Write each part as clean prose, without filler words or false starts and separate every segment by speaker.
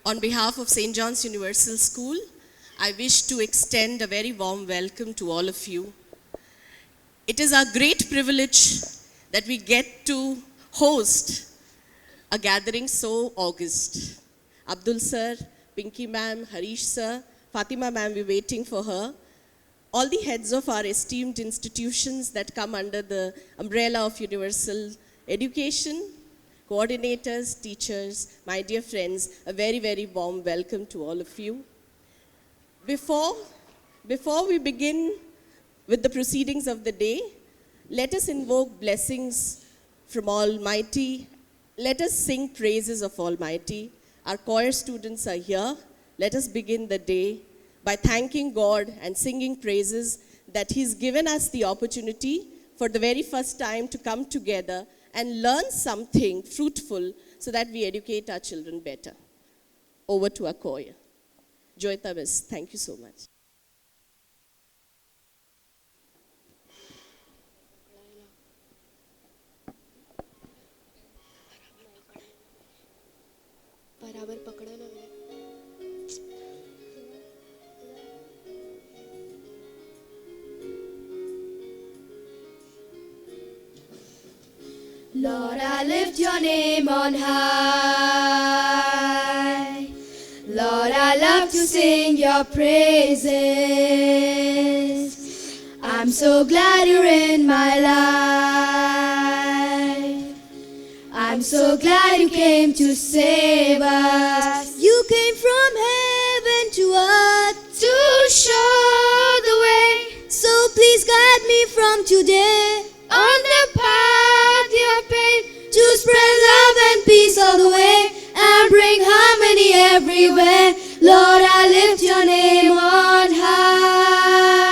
Speaker 1: On behalf of St. John's Universal School, I wish to extend a very warm welcome to all of you. It is our great privilege that we get to host a gathering so august. Abdul sir, Pinky ma'am, Harish sir, Fatima ma'am, we're waiting for her. All the heads of our esteemed institutions that come under the umbrella of universal education, coordinators, teachers, my dear friends, a very, very warm welcome to all of you. Before we begin with the proceedings of the day, let us invoke blessings from Almighty. Let us sing praises of Almighty. Our choir students are here. Let us begin the day by thanking God and singing praises that He's given us the opportunity for the very first time to come together and learn something fruitful so that we educate our children better. Over to our choir. Joyita Miss, thank you so much.
Speaker 2: बराबर पकड़ो ना Lord, I lift your name on high. Lord, I love to sing your praises. I'm so glad you're in my life. I'm so glad you came to save us. You came from heaven to earth to show the way. So please guide me from today on the path you have paved to spread love and peace all the way and bring harmony everywhere. Lord, I lift your name on high.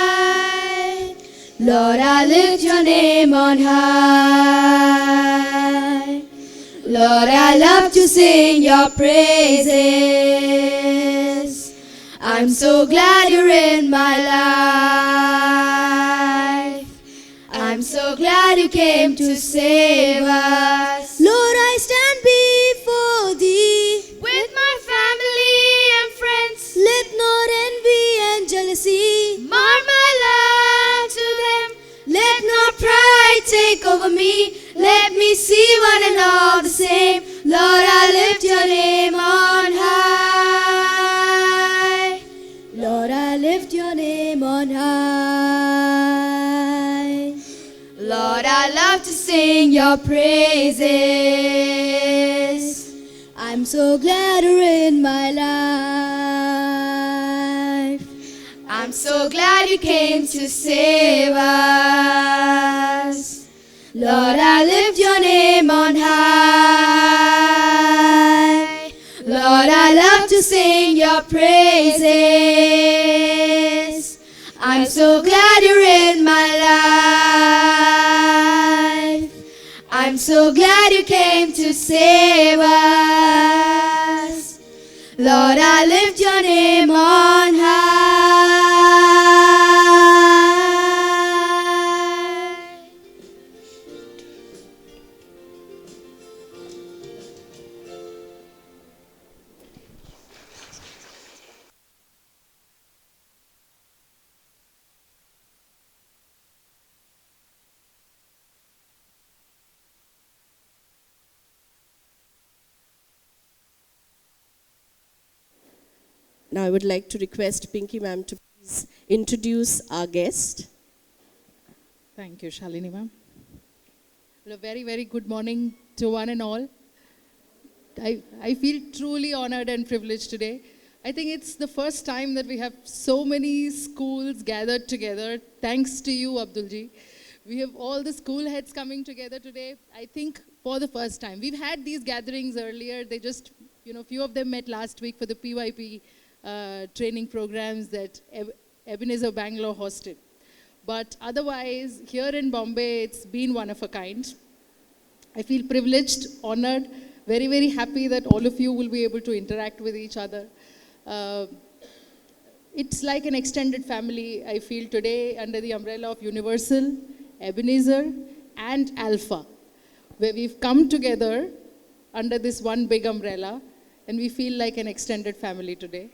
Speaker 2: Lord, I lift your name on high. Lord, I love to sing your praises. I'm so glad you're in my life. I'm so glad you came to save us. Lord, I stand before thee with my family and friends. Let not envy and jealousy mar my love to them. Let not pride take over me. Let me see one and all the same. Lord, I lift your name on high. Lord, I lift your name on high. Lord, I love to sing your praises. I'm so glad you're in my life. I'm so glad you came to save us. Lord, I lift your name on high. Lord, I love to sing your praises. I'm so glad you're in my life. I'm so glad you came to save us. Lord, I lift your name on high.
Speaker 1: Now I would like to request Pinky ma'am to please introduce our guest.
Speaker 3: Thank you, Shalini ma'am. Well, a very, very good morning to one and all. I feel truly honored and privileged today. I think it's the first time that we have so many schools gathered together. Thanks to you, Abdulji. We have all the school heads coming together today, I think, for the first time. We've had these gatherings earlier. They just, few of them met last week for the PYP training programs that Ebenezer Bangalore hosted. But otherwise, here in Bombay, it's been one of a kind. I feel privileged, honored, very, very happy that all of you will be able to interact with each other. It's like an extended family, I feel, today under the umbrella of Universal, Ebenezer, and Alpha, where we've come together under this one big umbrella and we feel like an extended family today.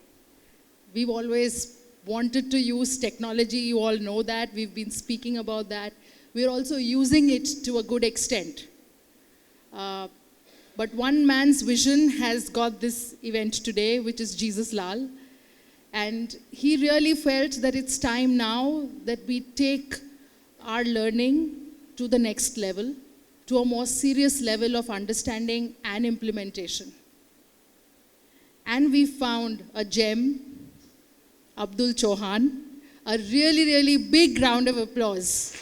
Speaker 3: We've always wanted to use technology, you all know that. We've been speaking about that. We're also using it to a good extent. But one man's vision has got this event today, which is Jesus Lal. And he really felt that it's time now that we take our learning to the next level, to a more serious level of understanding and implementation. And we found a gem, Abdul Chauhan. A really, really big round of applause.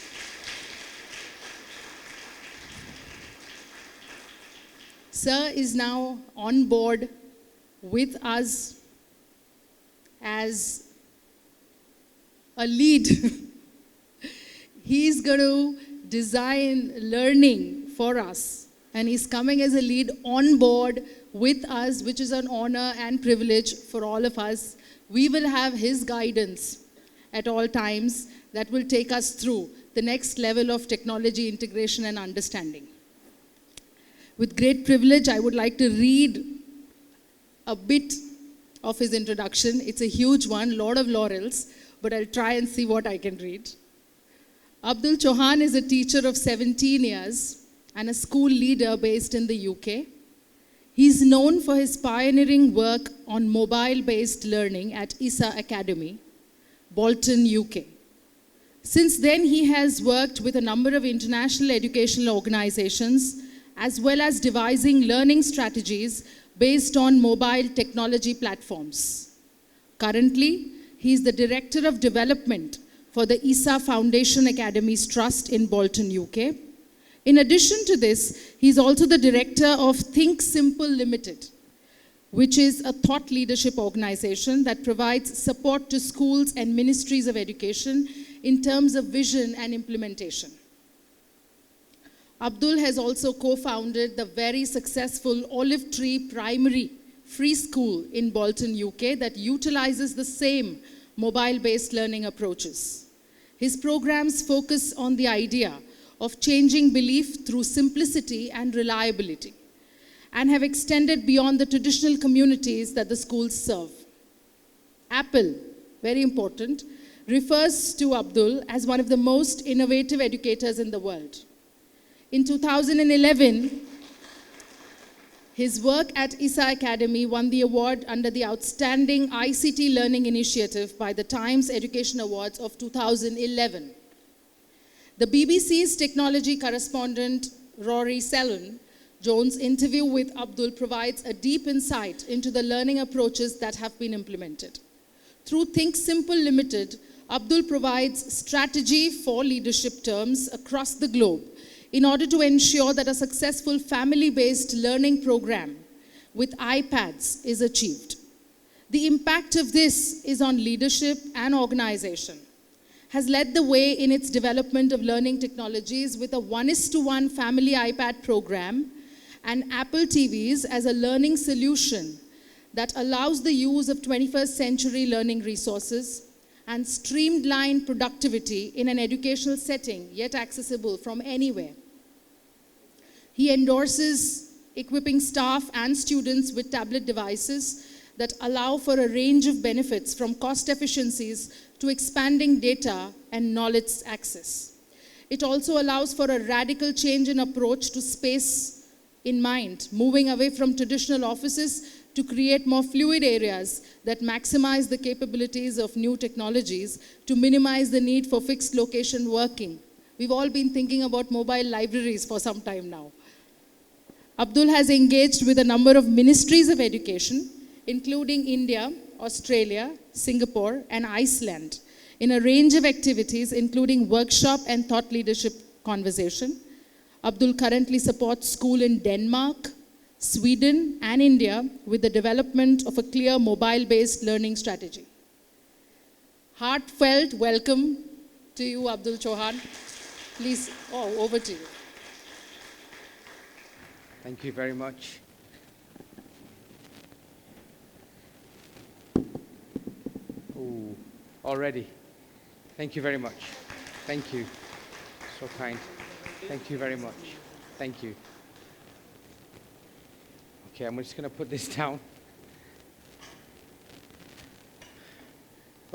Speaker 3: Sir is now on board with us as a lead. He's going to design learning for us, and he's coming as a lead on board with us, which is an honor and privilege for all of us. We will have his guidance at all times that will take us through the next level of technology integration and understanding. With great privilege, I would like to read a bit of his introduction. It's a huge one, lot of laurels, but I'll try and see what I can read. Abdul Chauhan is a teacher of 17 years and a school leader based in the UK. He's known for his pioneering work on mobile-based learning at ISA Academy, Bolton, UK. Since then, he has worked with a number of international educational organizations, as well as devising learning strategies based on mobile technology platforms. Currently, he is the Director of Development for the ISA Foundation Academies Trust in Bolton, UK. In addition to this, he is also the Director of Think Simple Limited, which is a thought leadership organization that provides support to schools and ministries of education in terms of vision and implementation. Abdul has also co-founded the very successful Olive Tree Primary Free School in Bolton, UK that utilizes the same mobile-based learning approaches. His programs focus on the idea of changing belief through simplicity and reliability, and have extended beyond the traditional communities that the schools serve. Apple, very important, refers to Abdul as one of the most innovative educators in the world. In 2011, his work at ISA Academy won the award under the Outstanding ICT Learning Initiative by the Times Education Awards of 2011. The BBC's technology correspondent, Rory Sellon-Jones' interview with Abdul provides a deep insight into the learning approaches that have been implemented. Through Think Simple Limited, Abdul provides strategy for leadership terms across the globe in order to ensure that a successful family-based learning program with iPads is achieved. The impact of this is on leadership and organization, has led the way in its development of learning technologies with a 1:1 family iPad program and Apple TVs as a learning solution that allows the use of 21st century learning resources and streamlined productivity in an educational setting, yet accessible from anywhere. He endorses equipping staff and students with tablet devices that allow for a range of benefits from cost efficiencies to expanding data and knowledge access. It also allows for a radical change in approach to space in mind, moving away from traditional offices to create more fluid areas that maximize the capabilities of new technologies to minimize the need for fixed location working. We've all been thinking about mobile libraries for some time now. Abdul has engaged with a number of ministries of education, including India, Australia, Singapore, and Iceland, in a range of activities, including workshop and thought leadership conversation. Abdul currently supports school in Denmark, Sweden, and India with the development of a clear mobile-based learning strategy. Heartfelt welcome to you, Abdul Chauhan. Please, over to you.
Speaker 4: Thank you very much. Oh, already. Thank you very much. Thank you. So kind. Thank you very much. Thank you. Okay, I'm just going to put this down.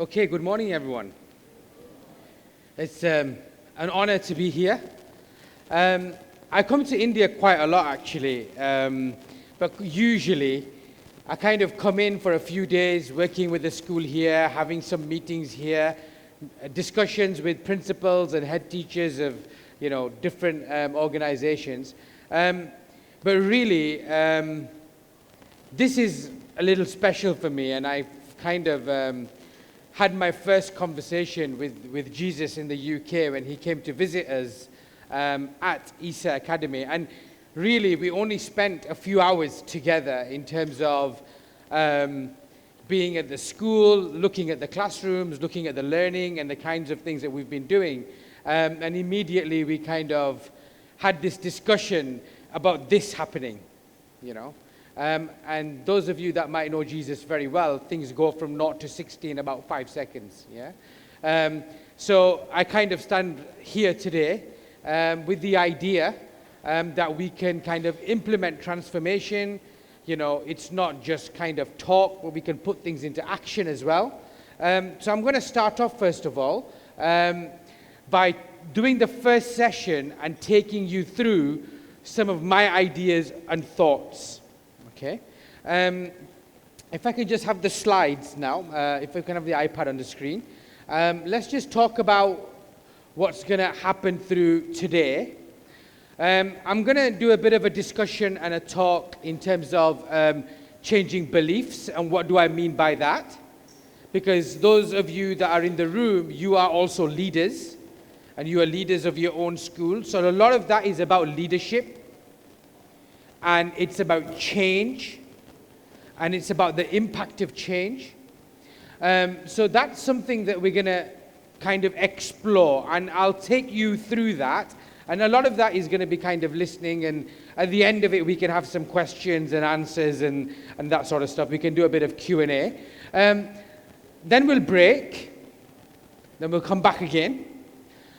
Speaker 4: Okay, good morning, everyone. It's an honor to be here. I come to India quite a lot, actually, but usually I kind of come in for a few days, working with the school here, having some meetings here, discussions with principals and head teachers of, different organizations. But really, this is a little special for me, and I've kind of had my first conversation with Jesus in the UK when he came to visit us at Isa Academy. And really, we only spent a few hours together in terms of being at the school, looking at the classrooms, looking at the learning and the kinds of things that we've been doing. And immediately we kind of had this discussion about this happening, And those of you that might know Jesus very well, things go from 0 to 60 in about 5 seconds, So I kind of stand here today with the idea that we can kind of implement transformation. It's not just kind of talk, but we can put things into action as well. So I'm going to start off, first of all, by doing the first session and taking you through some of my ideas and thoughts. Okay. If I could just have the slides now, if we can have the iPad on the screen. Let's just talk about what's going to happen through today. I'm going to do a bit of a discussion and a talk in terms of changing beliefs, and what do I mean by that? Because those of you that are in the room, you are also leaders, and you are leaders of your own school. So a lot of that is about leadership. And it's about change, and it's about the impact of change. So that's something that we're going to kind of explore, and I'll take you through that. And a lot of that is going to be kind of listening, and at the end of it, we can have some questions and answers and that sort of stuff. We can do a bit of Q&A. Then we'll break. Then we'll come back again.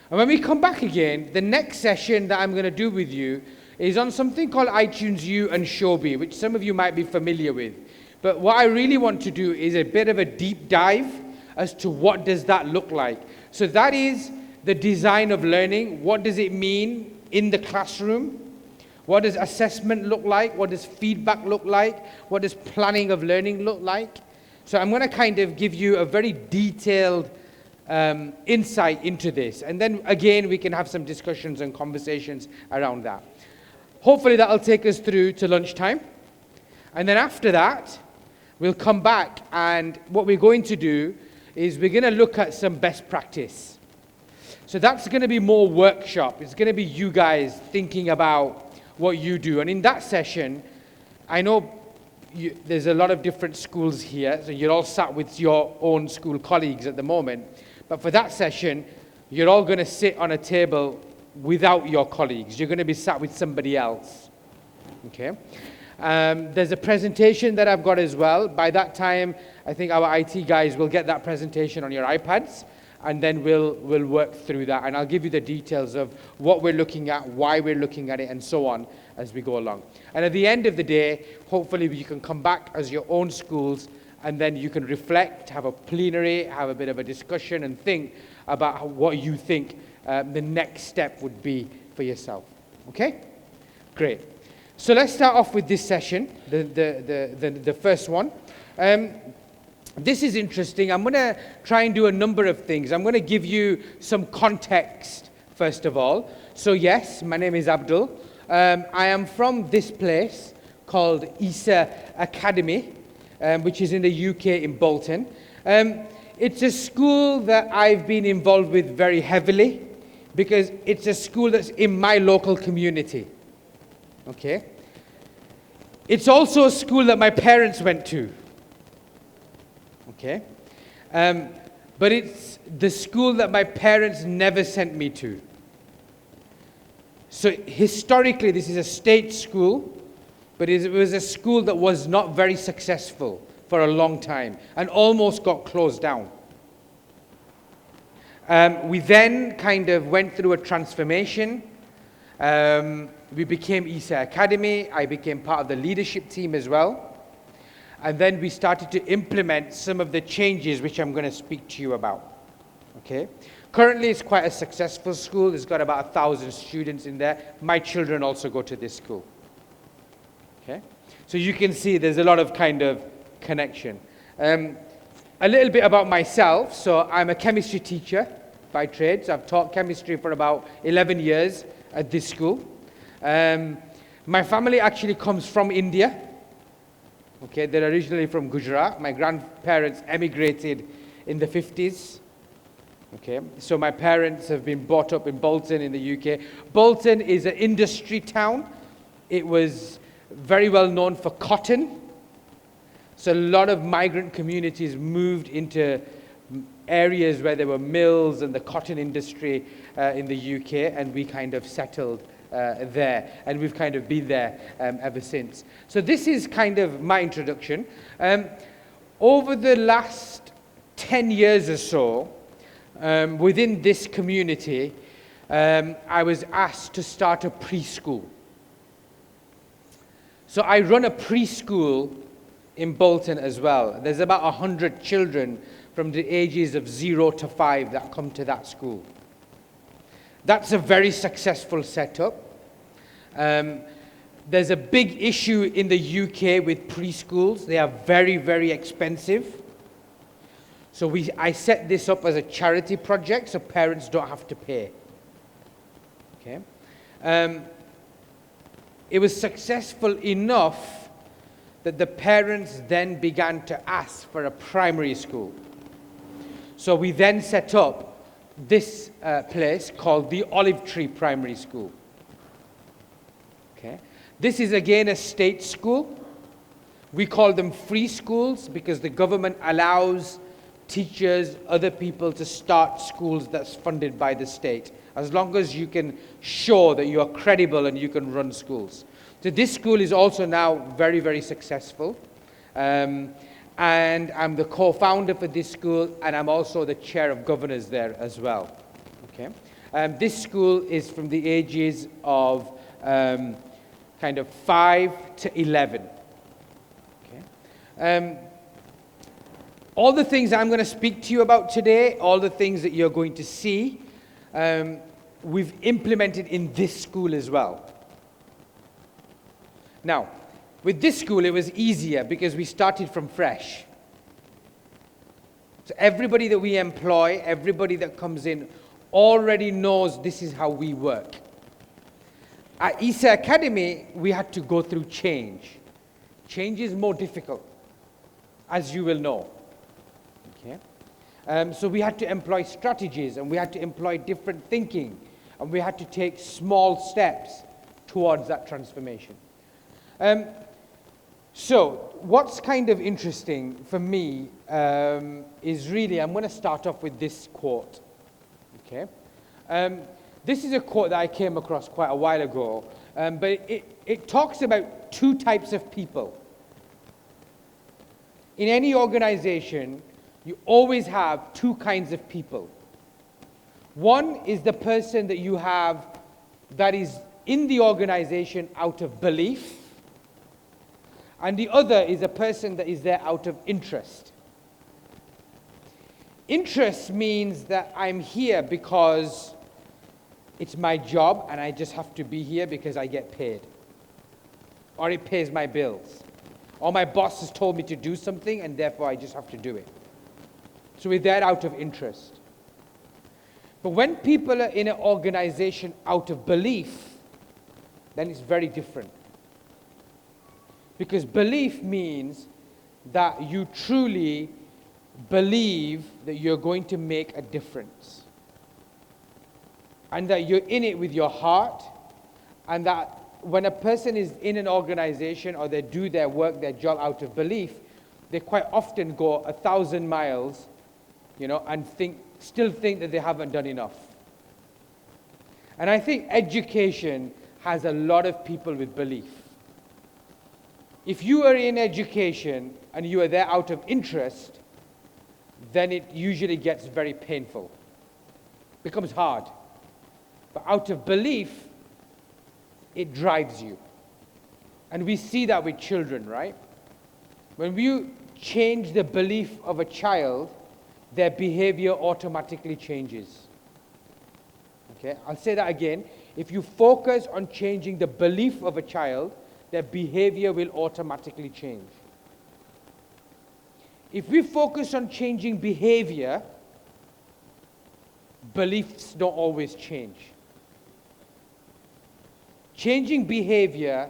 Speaker 4: And when we come back again, the next session that I'm going to do with you is on something called iTunes U and Shobi, which some of you might be familiar with. But what I really want to do is a bit of a deep dive as to what does that look like. So that is the design of learning. What does it mean in the classroom? What does assessment look like? What does feedback look like? What does planning of learning look like? So I'm going to kind of give you a very detailed insight into this. And then again, we can have some discussions and conversations around that. Hopefully that'll take us through to lunchtime. And then after that, we'll come back, and what we're going to do is we're going to look at some best practice. So that's going to be more workshop. It's going to be you guys thinking about what you do. And in that session, I know there's a lot of different schools here, so you're all sat with your own school colleagues at the moment. But for that session, you're all going to sit on a table without your colleagues. You're going to be sat with somebody else. Okay? There's a presentation that I've got as well. By that time, I think our IT guys will get that presentation on your iPads, and then we'll work through that. And I'll give you the details of what we're looking at, why we're looking at it, and so on as we go along. And at the end of the day, hopefully you can come back as your own schools, and then you can reflect, have a plenary, have a bit of a discussion, and think about what you think the next step would be for yourself. Okay? Great. So let's start off with this session, the first one. This is interesting. I'm going to try and do a number of things. I'm going to give you some context, first of all. So yes, my name is Abdul. I am from this place called Isa Academy, which is in the UK in Bolton. It's a school that I've been involved with very heavily, because it's a school that's in my local community. Okay? It's also a school that my parents went to. Okay? But it's the school that my parents never sent me to. So historically, this is a state school, but it was a school that was not very successful for a long time and almost got closed down. We then kind of went through a transformation. We became Isa Academy. I became part of the leadership team as well. And then we started to implement some of the changes which I'm going to speak to you about. Okay? Currently, it's quite a successful school. It's got about 1,000 students in there. My children also go to this school. Okay? So you can see there's a lot of kind of connection. A little bit about myself. So I'm a chemistry teacher by trade. So I've taught chemistry for about 11 years at this school. My family actually comes from India. Okay, they're originally from Gujarat. My grandparents emigrated in the 50s. Okay, so my parents have been brought up in Bolton in the UK. Bolton is an industry town. It was very well known for cotton. So a lot of migrant communities moved into areas where there were mills and the cotton industry in the UK, and we kind of settled there, and we've kind of been there ever since. So this is kind of my introduction. Over the last 10 years or so, within this community, I was asked to start a preschool. So I run a preschool in Bolton as well. There's about 100 children from the ages of 0 to 5 that come to that school. That's a very successful setup. There's a big issue in the UK with preschools. They are very, very expensive. So I set this up as a charity project so parents don't have to pay. Okay? It was successful enough that the parents then began to ask for a primary school. So we then set up this place called the Olive Tree Primary School. Okay. This is again a state school. We call them free schools because the government allows teachers, other people to start schools that's funded by the state, as long as you can show that you are credible and you can run schools. So this school is also now very, very successful. And I'm the co-founder for this school, and I'm also the chair of governors there as well. Okay. This school is from the ages of kind of 5 to 11. Okay. All the things I'm going to speak to you about today, all the things that you're going to see, we've implemented in this school as well. Now, with this school, it was easier because we started from fresh. So everybody that we employ, everybody that comes in, already knows this is how we work. At Isa Academy, we had to go through change. Change is more difficult, as you will know. Okay? So we had to employ strategies, and we had to employ different thinking, and we had to take small steps towards that transformation. So what's kind of interesting for me is really, I'm going to start off with this quote. Okay? This is a quote that I came across quite a while ago, but it talks about two types of people. In any organization, you always have two kinds of people. One is the person that you have that is in the organization out of belief, and the other is a person that is there out of interest. Interest means that I'm here because it's my job and I just have to be here because I get paid. Or it pays my bills. Or my boss has told me to do something and therefore I just have to do it. So we're there out of interest. But when people are in an organization out of belief, then it's very different. Because belief means that you truly believe that you're going to make a difference. And that you're in it with your heart. And that when a person is in an organization or they do their work, their job out of belief, they quite often go 1,000 miles, and still think that they haven't done enough. And I think education has a lot of people with belief. If you are in education and you are there out of interest, then it usually gets very painful. Becomes hard. But out of belief, it drives you. And we see that with children, right? When you change the belief of a child, their behavior automatically changes. Okay, I'll say that again. If you focus on changing the belief of a child, their behavior will automatically change. If we focus on changing behavior, beliefs don't always change. Changing behavior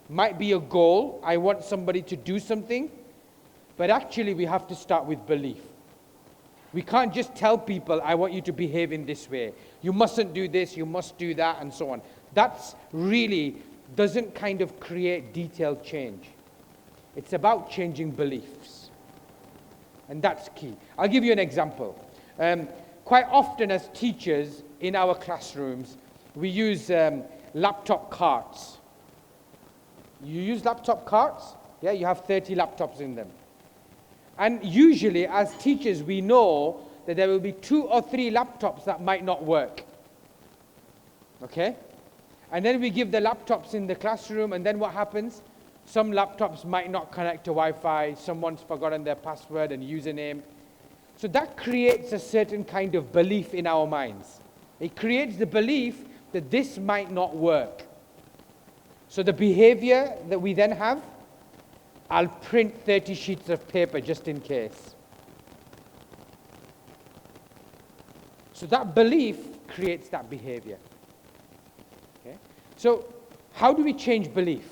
Speaker 4: might be a goal. I want somebody to do something, but actually we have to start with belief. We can't just tell people, I want you to behave in this way. You mustn't do this, you must do that, and so on. That's really doesn't kind of create detailed change. It's about changing beliefs. And that's key. I'll give you an example. Quite often as teachers in our classrooms, we use laptop carts. You use laptop carts? Yeah, you have 30 laptops in them. And usually, as teachers, we know that there will be 2 or 3 laptops that might not work. Okay? And then we give the laptops in the classroom, and then what happens? Some laptops might not connect to Wi-Fi, someone's forgotten their password and username. So that creates a certain kind of belief in our minds. It creates the belief that this might not work. So the behavior that we then have, I'll print 30 sheets of paper just in case. So that belief creates that behavior. Okay? So how do we change belief?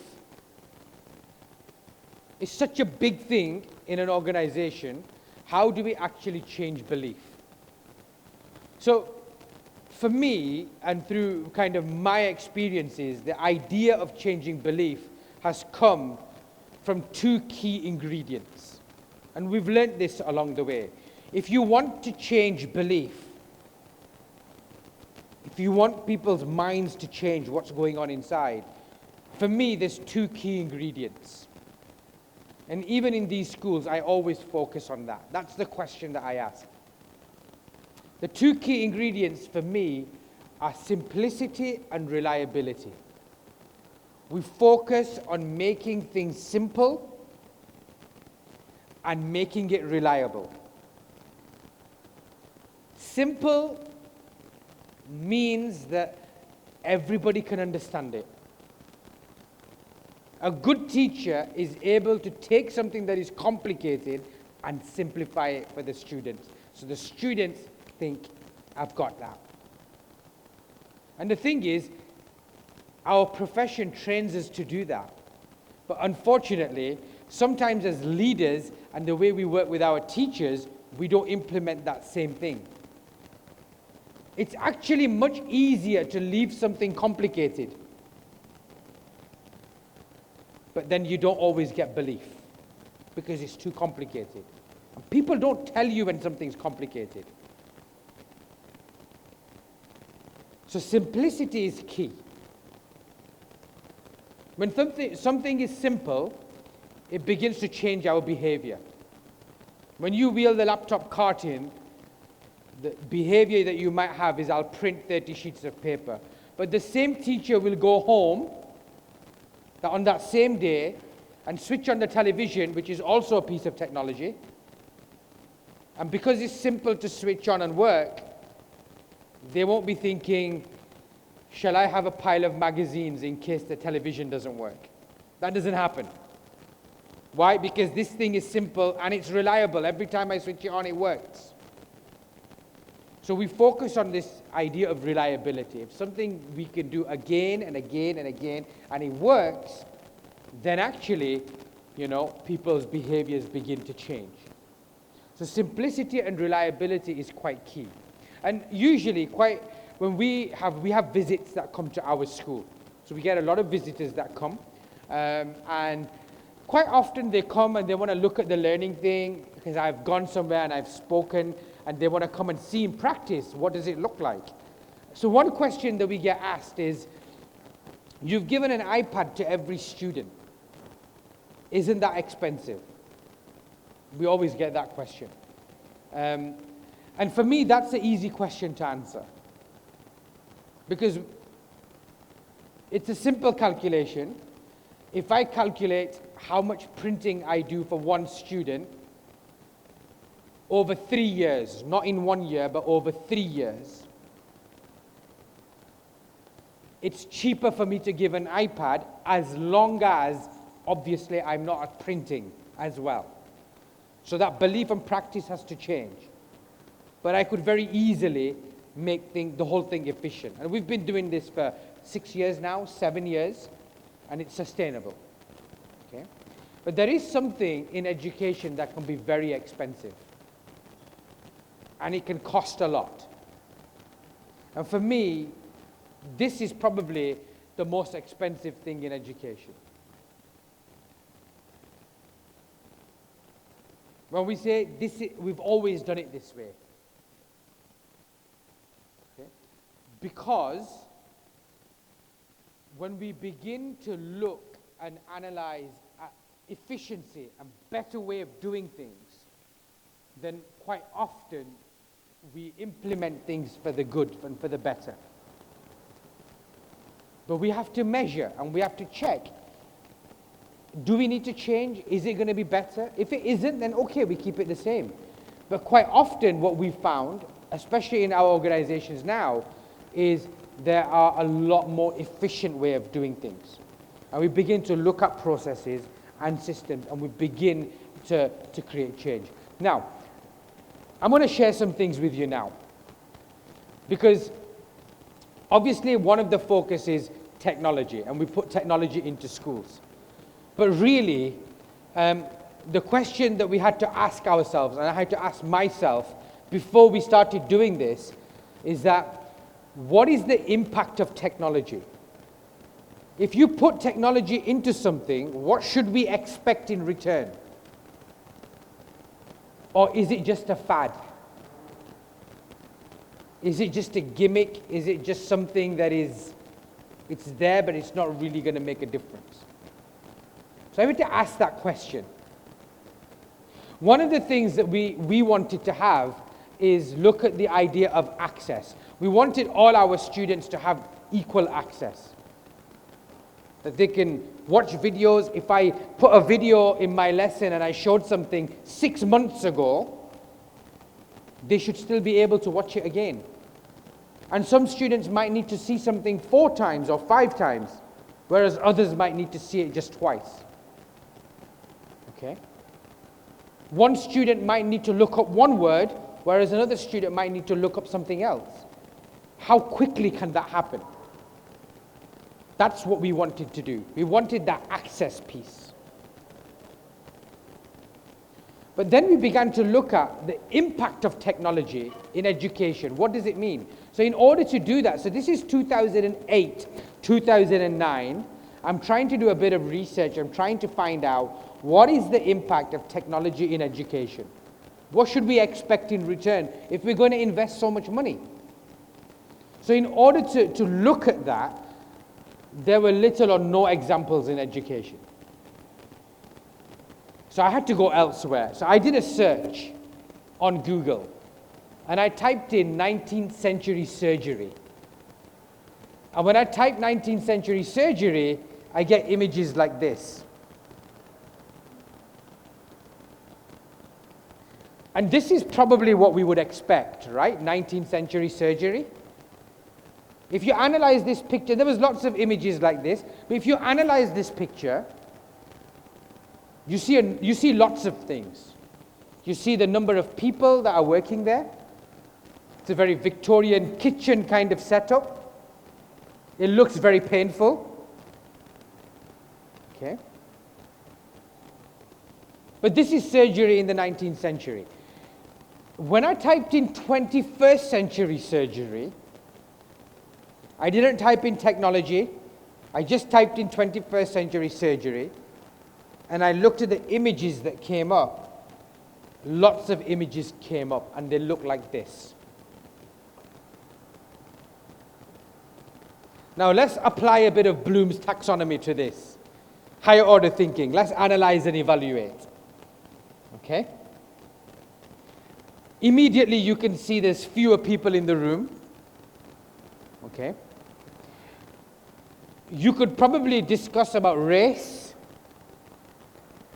Speaker 4: It's such a big thing in an organization. How do we actually change belief? So for me, and through kind of my experiences, the idea of changing belief has come from 2 key ingredients. And we've learned this along the way. If you want to change belief, if you want people's minds to change what's going on inside, for me, there's 2 key ingredients. And even in these schools, I always focus on that. That's the question that I ask. The 2 key ingredients for me are simplicity and reliability. We focus on making things simple and making it reliable. Simple means that everybody can understand it. A good teacher is able to take something that is complicated and simplify it for the students. So the students think, I've got that. And the thing is, our profession trains us to do that. But unfortunately, sometimes as leaders and the way we work with our teachers, we don't implement that same thing. It's actually much easier to leave something complicated. But then you don't always get belief because it's too complicated. And people don't tell you when something's complicated. So simplicity is key. When something is simple, it begins to change our behavior. When you wheel the laptop cart in, the behavior that you might have is I'll print 30 sheets of paper. But the same teacher will go home on that same day and switch on the television, which is also a piece of technology. And because it's simple to switch on and work, they won't be thinking, shall I have a pile of magazines in case the television doesn't work? That doesn't happen. Why? Because this thing is simple and it's reliable. Every time I switch it on, it works. So we focus on this idea of reliability. If something we can do again and again and again, and it works, then actually, people's behaviors begin to change. So simplicity and reliability is quite key. And usually, when we have visits that come to our school. So we get a lot of visitors that come. And quite often they come and they want to look at the learning thing because I've gone somewhere and I've spoken and they want to come and see in practice what does it look like. So one question that we get asked is, you've given an iPad to every student. Isn't that expensive? We always get that question. And for me, that's an easy question to answer. Because it's a simple calculation. if I calculate how much printing I do for one student over 3 years, not in 1 year, but over 3 years, it's cheaper for me to give an iPad as long as, obviously, I'm not printing as well. So that belief and practice has to change. But I could very easily make the whole thing efficient. And we've been doing this for 6 years now, 7 years, and it's sustainable. Okay? But there is something in education that can be very expensive. And it can cost a lot. And for me, this is probably the most expensive thing in education. When we say this, we've always done it this way. Okay? Because when we begin to look and analyze efficiency and better way of doing things, then quite often we implement things for the good and for the better. But we have to measure and we have to check. Do we need to change? Is it going to be better? If it isn't, then okay, we keep it the same. But quite often what we've found, especially in our organizations now, is there are a lot more efficient way of doing things. And we begin to look at processes and systems and we begin to create change. Now, I'm going to share some things with you now. Because obviously, one of the focus is technology, and we put technology into schools. But really, the question that we had to ask ourselves, and I had to ask myself before we started doing this, is that what is the impact of technology? If you put technology into something, what should we expect in return? Or is it just a fad? Is it just a gimmick? Is it just something that it's there, but it's not really going to make a difference? So I want to ask that question. One of the things that we wanted to have is look at the idea of access. We wanted all our students to have equal access. That they can watch videos. If I put a video in my lesson and I showed something 6 months ago, they should still be able to watch it again. And some students might need to see something 4 times or 5 times, whereas others might need to see it just twice. Okay? One student might need to look up one word, whereas another student might need to look up something else. How quickly can that happen? That's what we wanted to do. We wanted that access piece. But then we began to look at the impact of technology in education. What does it mean? So in order to do that, so this is 2008, 2009. I'm trying to do a bit of research. I'm trying to find out what is the impact of technology in education. What should we expect in return if we're going to invest so much money? So in order to look at that, there were little or no examples in education. So I had to go elsewhere. So I did a search on Google, and I typed in 19th century surgery. And when I type 19th century surgery, I get images like this. And this is probably what we would expect, right? 19th century surgery. If you analyze this picture, there was lots of images like this, but if you analyze this picture, you see lots of things. You see the number of people that are working there. It's a very Victorian kitchen kind of setup. It looks very painful. Okay. But this is surgery in the 19th century. When I typed in 21st century surgery, I didn't type in technology. I just typed in 21st century surgery. And I looked at the images that came up. Lots of images came up, and they look like this. Now let's apply a bit of Bloom's taxonomy to this. Higher order thinking. Let's analyze and evaluate. Okay? Immediately you can see there's fewer people in the room. Okay? You could probably discuss about race,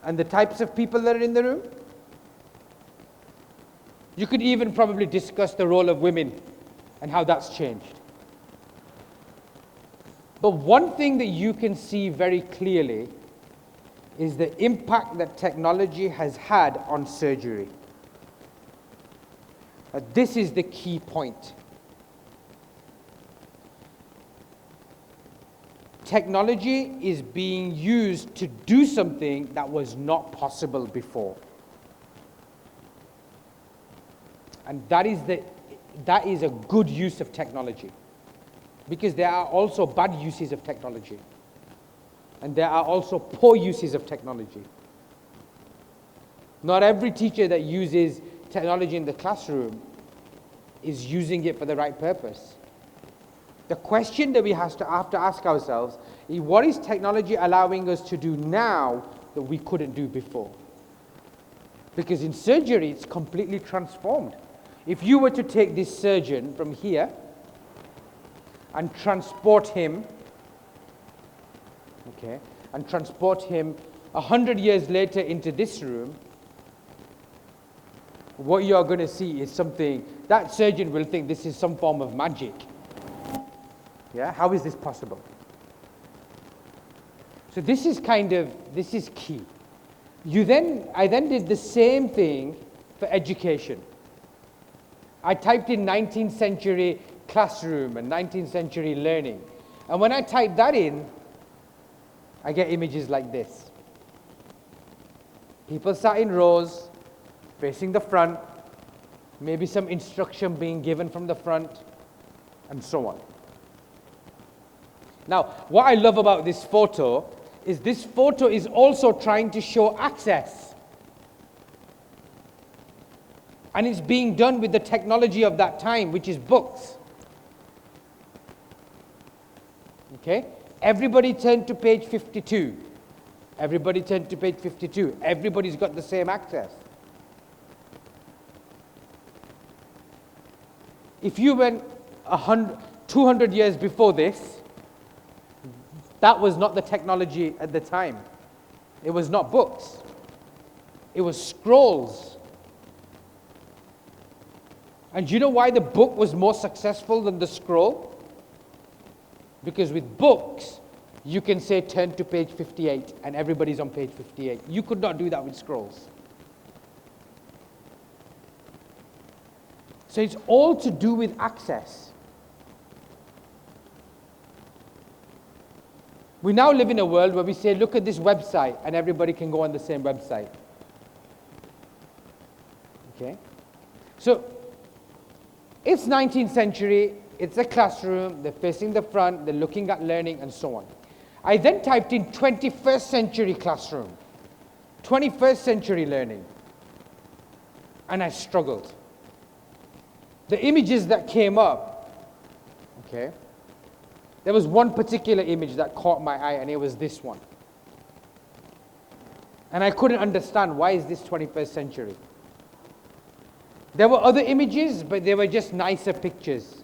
Speaker 4: and the types of people that are in the room. You could even probably discuss the role of women and how that's changed. But one thing that you can see very clearly is the impact that technology has had on surgery. This is the key point. Technology is being used to do something that was not possible before. And that is a good use of technology. Because there are also bad uses of technology. And there are also poor uses of technology. Not every teacher that uses technology in the classroom is using it for the right purpose. The question that we have to ask ourselves is, what is technology allowing us to do now that we couldn't do before? Because in surgery, it's completely transformed. If you were to take this surgeon from here and transport him, okay, and transport him 100 years later into this room, what you're going to see is something, that surgeon will think this is some form of magic. Yeah, how is this possible? So this is key. I then did the same thing for education. I typed in 19th century classroom and 19th century learning. And when I type that in, I get images like this. People sat in rows, facing the front, maybe some instruction being given from the front, and so on. Now, what I love about this photo is also trying to show access. And it's being done with the technology of that time, which is books. Okay? Everybody turn to page 52. Everybody turn to page 52. Everybody's got the same access. If you went 200 years before this, that was not the technology at the time. It was not books. It was scrolls. And do you know why the book was more successful than the scroll? Because with books, you can say turn to page 58 and everybody's on page 58. You could not do that with scrolls. So it's all to do with access. We now live in a world where we say, look at this website, and everybody can go on the same website. Okay? So, it's 19th century, it's a classroom, they're facing the front, they're looking at learning, and so on. I then typed in 21st century classroom, 21st century learning, and I struggled. The images that came up, okay, there was one particular image that caught my eye, and it was this one. And I couldn't understand, why is this 21st century? There were other images, but they were just nicer pictures.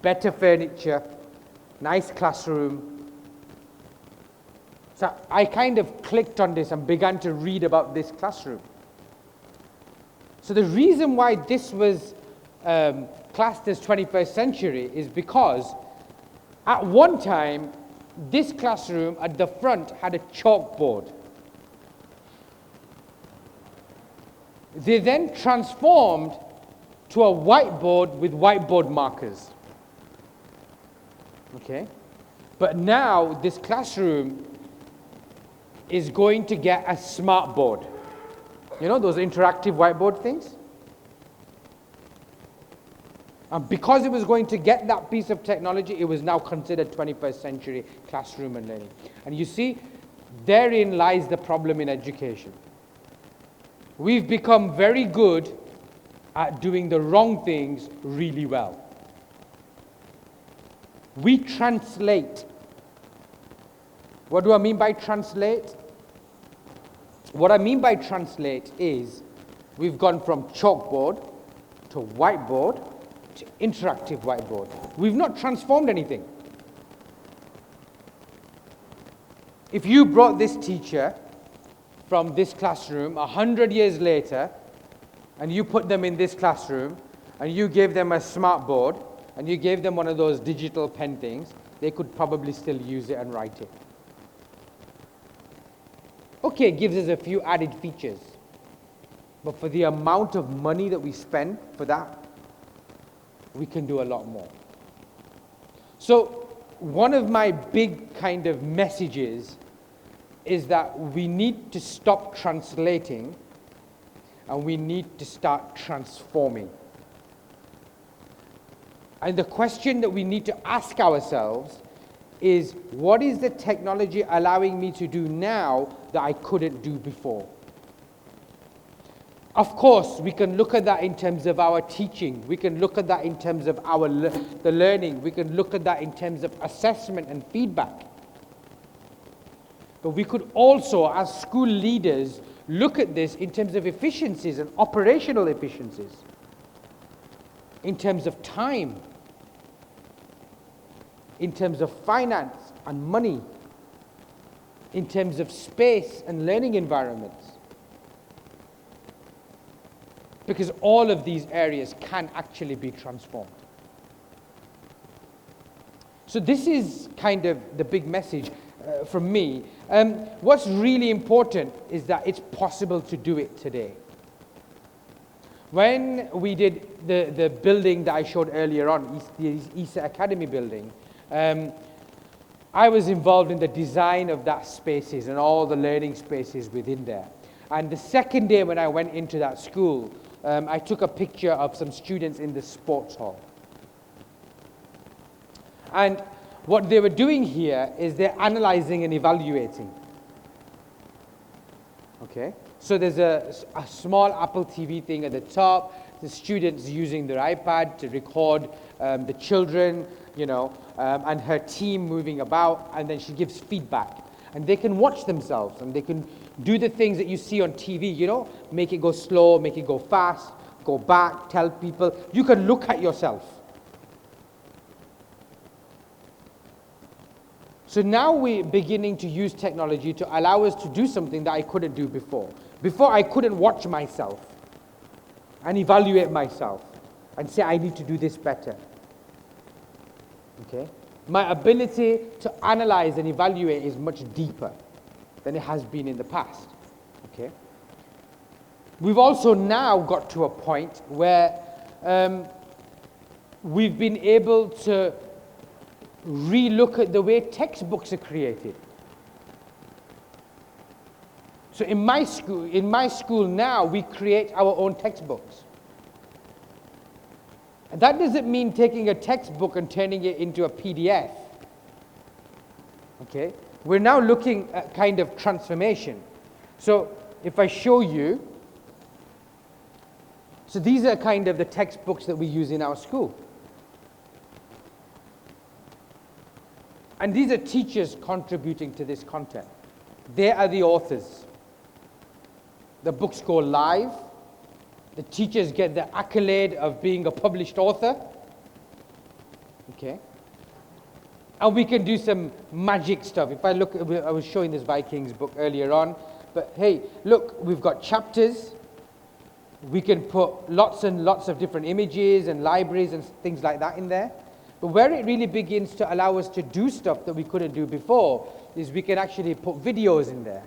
Speaker 4: Better furniture, nice classroom. So I kind of clicked on this and began to read about this classroom. So the reason why this was classed as 21st century is because at one time, this classroom at the front had a chalkboard. They then transformed to a whiteboard with whiteboard markers. Okay? But now, this classroom is going to get a smart board. You know, those interactive whiteboard things? And because it was going to get that piece of technology, it was now considered 21st century classroom and learning. And you see, therein lies the problem in education. We've become very good at doing the wrong things really well. We translate. What do I mean by translate? What I mean by translate is we've gone from chalkboard to whiteboard to interactive whiteboard. We've not transformed anything. If you brought this teacher from this classroom 100 years later, and you put them in this classroom, and you gave them a smart board, and you gave them one of those digital pen things, they could probably still use it and write it. Okay, it gives us a few added features. But for the amount of money that we spend for that, we can do a lot more. So one of my big kind of messages is that we need to stop translating and we need to start transforming. And the question that we need to ask ourselves is, what is the technology allowing me to do now that I couldn't do before? Of course, we can look at that in terms of our teaching. We can look at that in terms of the learning. We can look at that in terms of assessment and feedback. But we could also, as school leaders, look at this in terms of efficiencies and operational efficiencies, in terms of time, in terms of finance and money, in terms of space and learning environments. Because all of these areas can actually be transformed. So this is kind of the big message from me. What's really important is that it's possible to do it today. When we did the building that I showed earlier on, the ESA Academy building, I was involved in the design of that spaces and all the learning spaces within there. And the second day when I went into that school, I took a picture of some students in the sports hall. And what they were doing here is they're analyzing and evaluating. Okay? So there's a small Apple TV thing at the top. The students using their iPad to record the children, and her team moving about, and then she gives feedback. And they can watch themselves, and they can do the things that you see on TV, make it go slow, make it go fast, go back, tell people. You can look at yourself. So now we're beginning to use technology to allow us to do something that I couldn't do before. Before, I couldn't watch myself and evaluate myself and say, I need to do this better. Okay? My ability to analyze and evaluate is much deeper than it has been in the past. Okay? We've also now got to a point where we've been able to re-look at the way textbooks are created. So in my school now, we create our own textbooks. And that doesn't mean taking a textbook and turning it into a PDF. Okay? We're now looking at kind of transformation. So if I show you, so these are kind of the textbooks that we use in our school. And these are teachers contributing to this content. They are the authors. The books go live. The teachers get the accolade of being a published author. Okay? And we can do some magic stuff. If I look, I was showing this Vikings book earlier on, but hey, look, we've got chapters. We can put lots and lots of different images and libraries and things like that in there. But where it really begins to allow us to do stuff that we couldn't do before is we can actually put videos in there.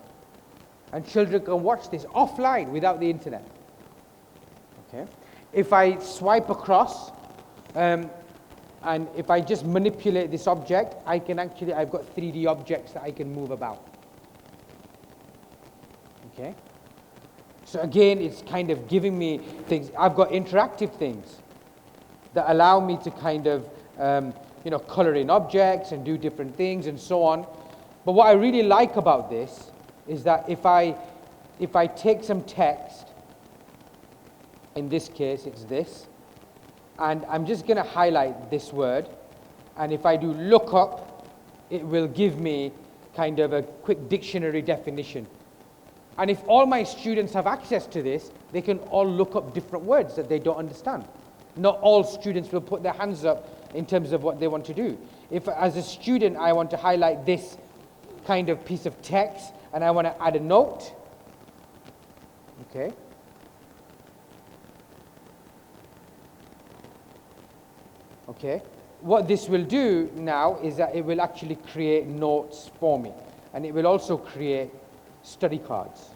Speaker 4: And children can watch this offline without the internet. Okay? If I swipe across, and if I just manipulate this object, I've got 3D objects that I can move about. Okay? So again, it's kind of giving me things. I've got interactive things that allow me to kind of color in objects and do different things and so on. But what I really like about this is that if I take some text, in this case it's this, and I'm just going to highlight this word, and if I do look up, it will give me kind of a quick dictionary definition. And if all my students have access to this, they can all look up different words that they don't understand. Not all students will put their hands up in terms of what they want to do. If as a student I want to highlight this kind of piece of text and I want to add a note, Okay? Okay? What this will do now is that it will actually create notes for me. And it will also create study cards.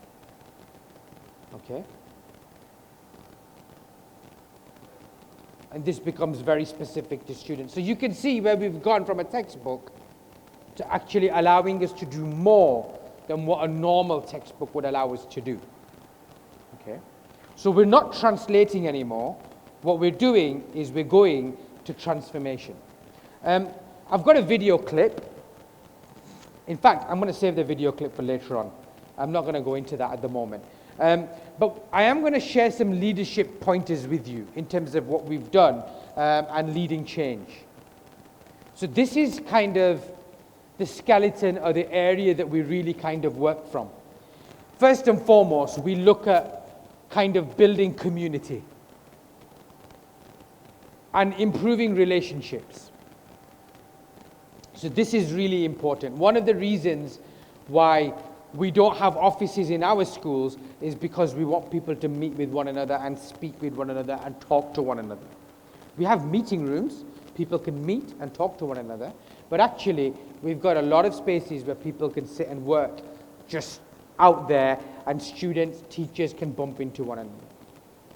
Speaker 4: Okay? And this becomes very specific to students. So you can see where we've gone from a textbook to actually allowing us to do more than what a normal textbook would allow us to do. Okay? So we're not translating anymore. What we're doing is we're going to transformation. I've got a video clip. In fact, I'm going to save the video clip for later on. I'm not going to go into that at the moment. But I am going to share some leadership pointers with you in terms of what we've done and leading change. So this is kind of the skeleton or the area that we really kind of work from. First and foremost, we look at kind of building community and improving relationships. So this is really important. One of the reasons why we don't have offices in our schools is because we want people to meet with one another and speak with one another and talk to one another. We have meeting rooms, people can meet and talk to one another, but actually we've got a lot of spaces where people can sit and work just out there, and students, teachers can bump into one another.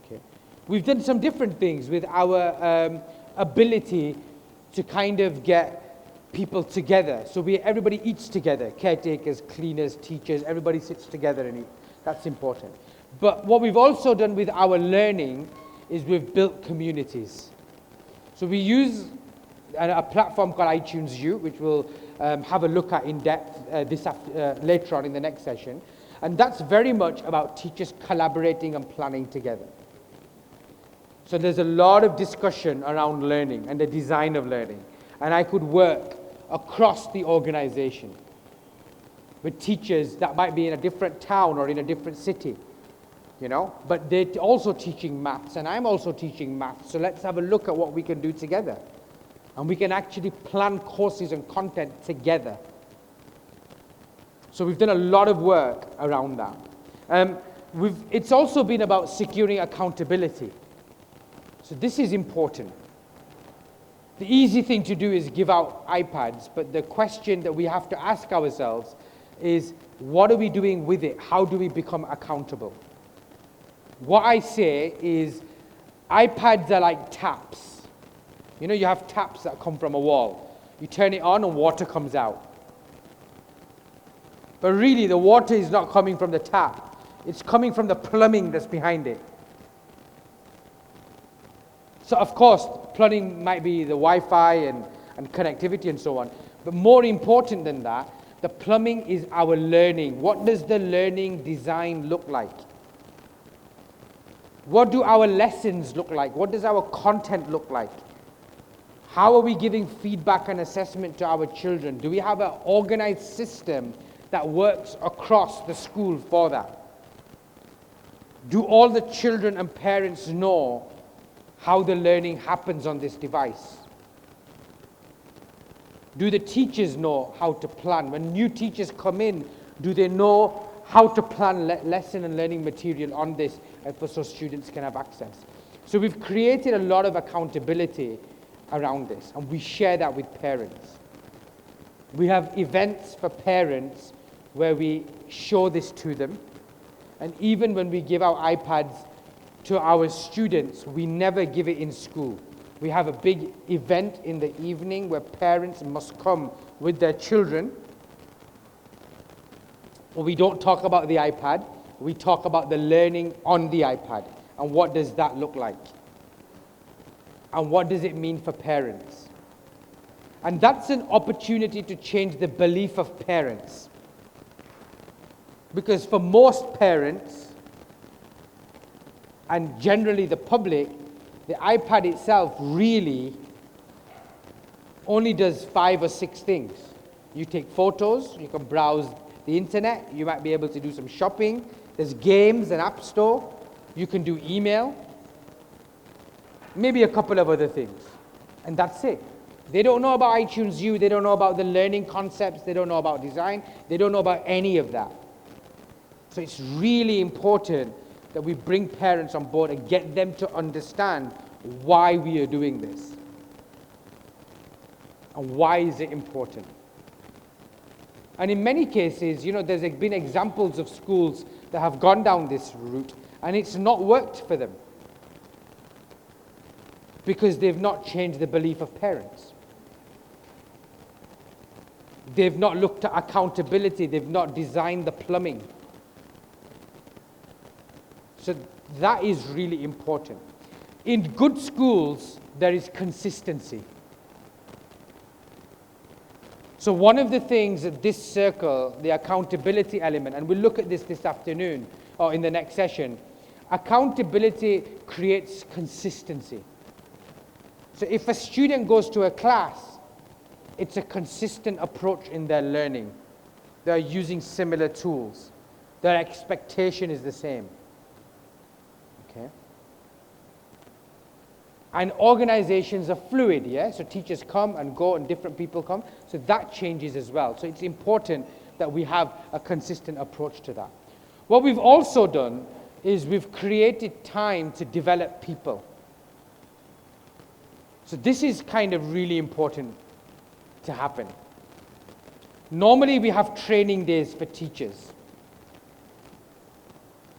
Speaker 4: Okay. We've done some different things with our ability to kind of get people together. So everybody eats together, caretakers, cleaners, teachers, everybody sits together and eats. That's important. But what we've also done with our learning is we've built communities. So we use a platform called iTunes U, which we'll have a look at in depth later on in the next session. And that's very much about teachers collaborating and planning together. So there's a lot of discussion around learning and the design of learning. And I could work across the organization with teachers that might be in a different town or in a different city, you know, but they're also teaching maths and I'm also teaching maths. So let's have a look at what we can do together. And we can actually plan courses and content together. So we've done a lot of work around that. It's also been about securing accountability. So this is important. The easy thing to do is give out iPads, but the question that we have to ask ourselves is, what are we doing with it? How do we become accountable? What I say is, iPads are like taps. You know, you have taps that come from a wall. You turn it on and water comes out. But really, the water is not coming from the tap. It's coming from the plumbing that's behind it. So, of course, plumbing might be the Wi-Fi and connectivity and so on. But more important than that, the plumbing is our learning. What does the learning design look like? What do our lessons look like? What does our content look like? How are we giving feedback and assessment to our children? Do we have an organized system that works across the school for that? Do all the children and parents know how the learning happens on this device? Do the teachers know how to plan? When new teachers come in, do they know how to plan lesson and learning material on this so students can have access? So we've created a lot of accountability around this, and we share that with parents. We have events for parents where we show this to them, and even when we give out iPads to our students, we never give it in school. We have a big event in the evening where parents must come with their children. Well, we don't talk about the iPad, we talk about the learning on the iPad, and what does that look like? And what does it mean for parents? And that's an opportunity to change the belief of parents. Because for most parents, and generally the public, the iPad itself really only does 5 or 6 things. You take photos, you can browse the internet, you might be able to do some shopping, there's games and app store, you can do email, maybe a couple of other things, and that's it. They don't know about iTunes U, they don't know about the learning concepts, they don't know about design, they don't know about any of that. So it's really important that we bring parents on board and get them to understand why we are doing this. And why is it important? And in many cases, there's been examples of schools that have gone down this route and it's not worked for them because they've not changed the belief of parents. They've not looked at accountability. They've not designed the plumbing. So that is really important. In good schools, there is consistency. So one of the things that this circle, the accountability element, and we'll look at this afternoon or in the next session, accountability creates consistency. So if a student goes to a class, it's a consistent approach in their learning. They're using similar tools. Their expectation is the same. Okay? And organizations are fluid, yeah? So teachers come and go and different people come. So that changes as well. So it's important that we have a consistent approach to that. What we've also done is we've created time to develop people. So this is kind of really important to happen. Normally we have training days for teachers.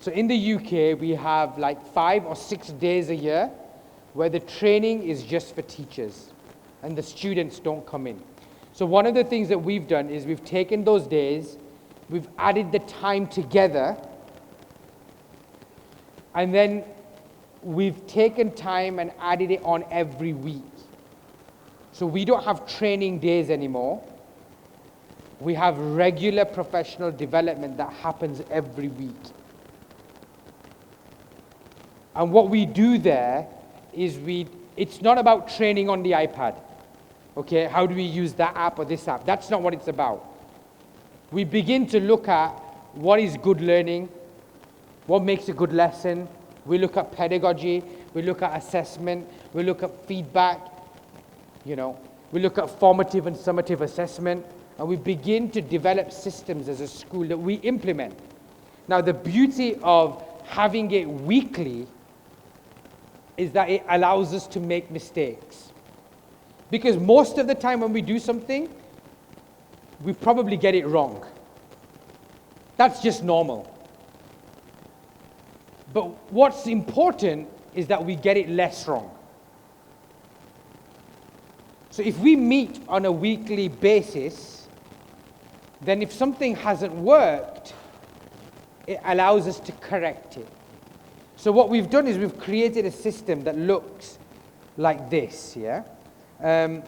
Speaker 4: So in the UK we have like 5 or 6 days a year where the training is just for teachers and the students don't come in. So one of the things that we've done is we've taken those days, we've added the time together, and then we've taken time and added it on every week. So we don't have training days anymore. We have regular professional development that happens every week. And what we do there is it's not about training on the iPad. Okay, how do we use that app or this app? That's not what it's about. We begin to look at what is good learning, what makes a good lesson. We look at pedagogy, we look at assessment, we look at feedback, we look at formative and summative assessment, and we begin to develop systems as a school that we implement. Now, the beauty of having it weekly is that it allows us to make mistakes. Because most of the time when we do something, we probably get it wrong. That's just normal. But what's important is that we get it less wrong. So if we meet on a weekly basis, then if something hasn't worked, it allows us to correct it. So what we've done is we've created a system that looks like this, yeah? And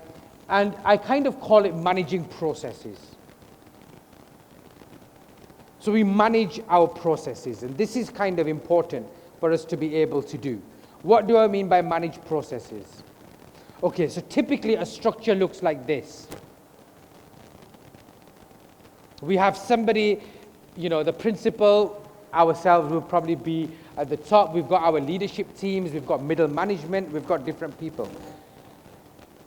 Speaker 4: I kind of call it managing processes. So we manage our processes, and this is kind of important for us to be able to do. What do I mean by manage processes? Okay, so typically a structure looks like this. We have somebody, the principal, ourselves will probably be at the top. We've got our leadership teams, we've got middle management, we've got different people.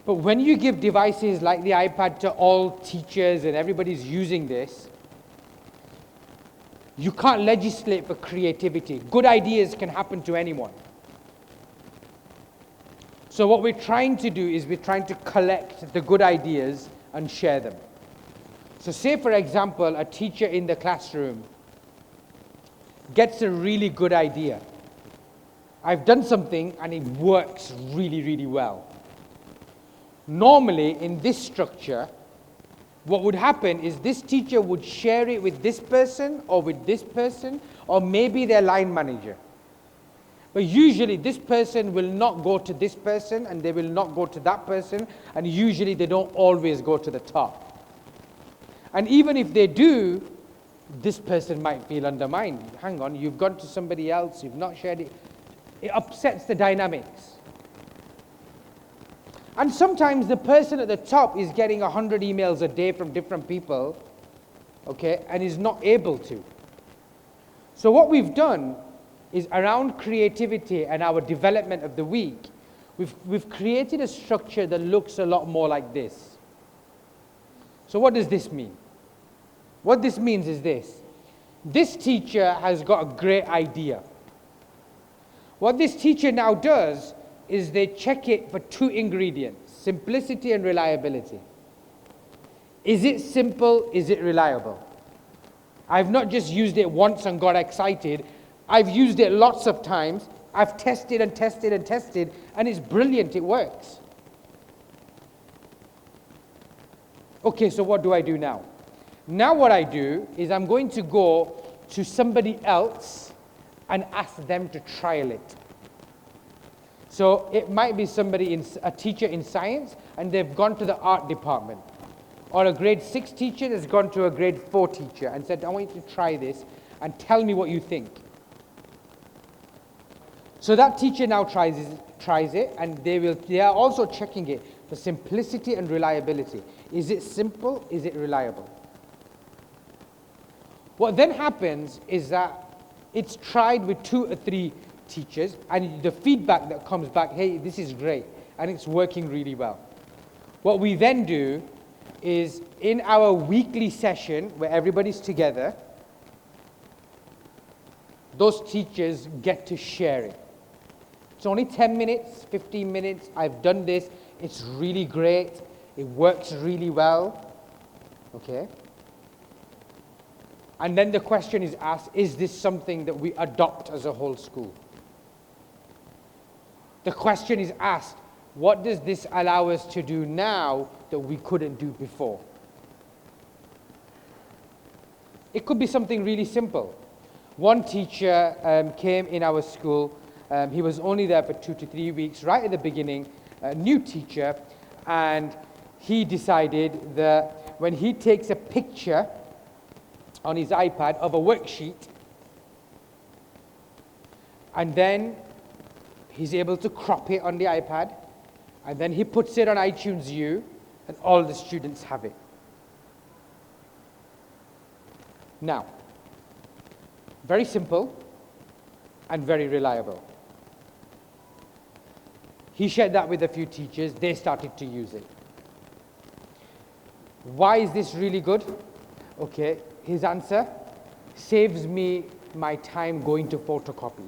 Speaker 4: But when you give devices like the iPad to all teachers and everybody's using this, you can't legislate for creativity. Good ideas can happen to anyone. So what we're trying to do is we're trying to collect the good ideas and share them. So say, for example, a teacher in the classroom gets a really good idea. I've done something and it works really, really well. Normally, in this structure, what would happen is this teacher would share it with this person or maybe their line manager. But usually this person will not go to this person and they will not go to that person, and usually they don't always go to the top. And even if they do, this person might feel undermined. Hang on, you've gone to somebody else, you've not shared it. It upsets the dynamics. And sometimes the person at the top is getting 100 emails a day from different people, okay, and is not able to. So what we've done is around creativity and our development of the week, we've created a structure that looks a lot more like this. So what does this mean? What this means is this. This teacher has got a great idea. What this teacher now does is they check it for two ingredients, simplicity and reliability. Is it simple? Is it reliable? I've not just used it once and got excited. I've used it lots of times. I've tested and tested and tested, and it's brilliant. It works. Okay, so what do I do now? Now what I do is I'm going to go to somebody else and ask them to trial it. So it might be a teacher in science, and they've gone to the art department. Or a grade 6 teacher has gone to a grade 4 teacher and said, I want you to try this and tell me what you think. So that teacher now tries it, and they are also checking it for simplicity and reliability. Is it simple? Is it reliable? What then happens is that it's tried with 2 or 3 teachers, and the feedback that comes back, hey, this is great, and it's working really well. What we then do is in our weekly session where everybody's together, those teachers get to share it. It's only 10 minutes, 15 minutes. I've done this. It's really great. It works really well. Okay? And then the question is asked, is this something that we adopt as a whole school? The question is asked, what does this allow us to do now that we couldn't do before? It could be something really simple. One teacher came in our school. He was only there for 2 to 3 weeks, right at the beginning, a new teacher, and he decided that when he takes a picture on his iPad of a worksheet, and then he's able to crop it on the iPad, and then he puts it on iTunes U, and all the students have it. Now, very simple and very reliable. He shared that with a few teachers. They started to use it. Why is this really good? Okay, his answer: saves me my time going to photocopy,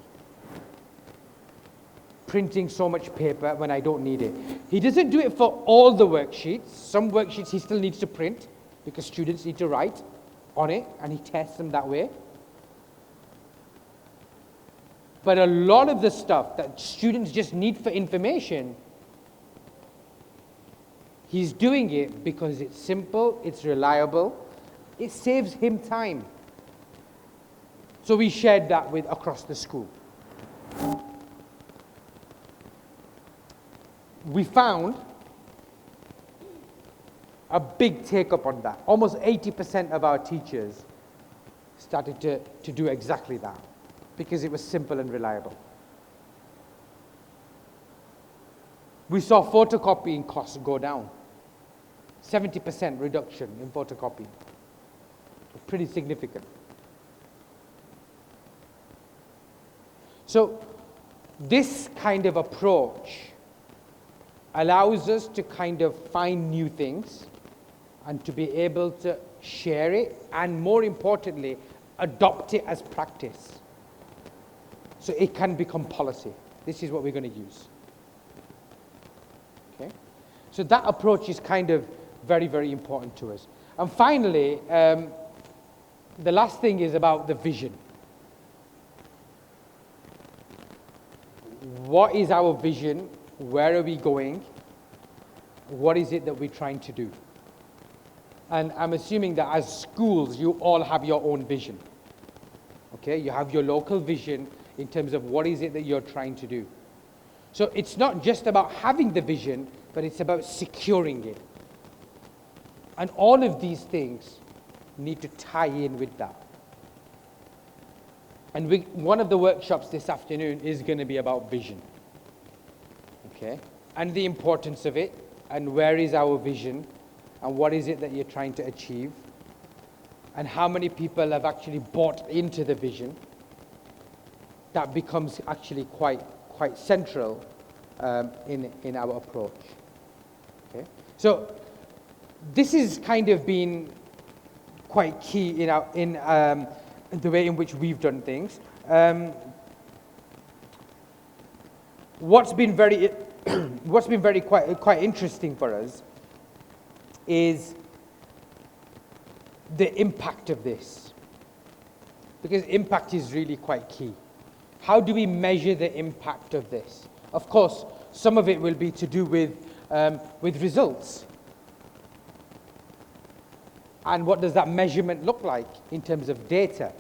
Speaker 4: printing so much paper when I don't need it. He doesn't do it for all the worksheets. Some worksheets he still needs to print because students need to write on it, and he tests them that way. But a lot of the stuff that students just need for information, he's doing it because it's simple, it's reliable, it saves him time. So we shared that with across the school. We found a big take-up on that. Almost 80% of our teachers started to do exactly that because it was simple and reliable. We saw photocopying costs go down. 70% reduction in photocopying. Pretty significant. So this kind of approach allows us to kind of find new things and to be able to share it, and more importantly, adopt it as practice. So it can become policy. This is what we're going to use. Okay? So that approach is kind of very, very important to us. And finally, the last thing is about the vision. What is our vision? Where are we going? What is it that we're trying to do? And I'm assuming that as schools, you all have your own vision. Okay, you have your local vision in terms of what is it that you're trying to do. So it's not just about having the vision, but it's about securing it. And all of these things need to tie in with that. And one of the workshops this afternoon is going to be about vision. Okay? And the importance of it, and where is our vision, and what is it that you're trying to achieve, and how many people have actually bought into the vision. That becomes actually quite central in our approach. Okay? So this has kind of been quite key in the way in which we've done things. what's been very, quite interesting for us is the impact of this, because impact is really quite key. How do we measure the impact of this? Of course, some of it will be to do with results. And what does that measurement look like in terms of data?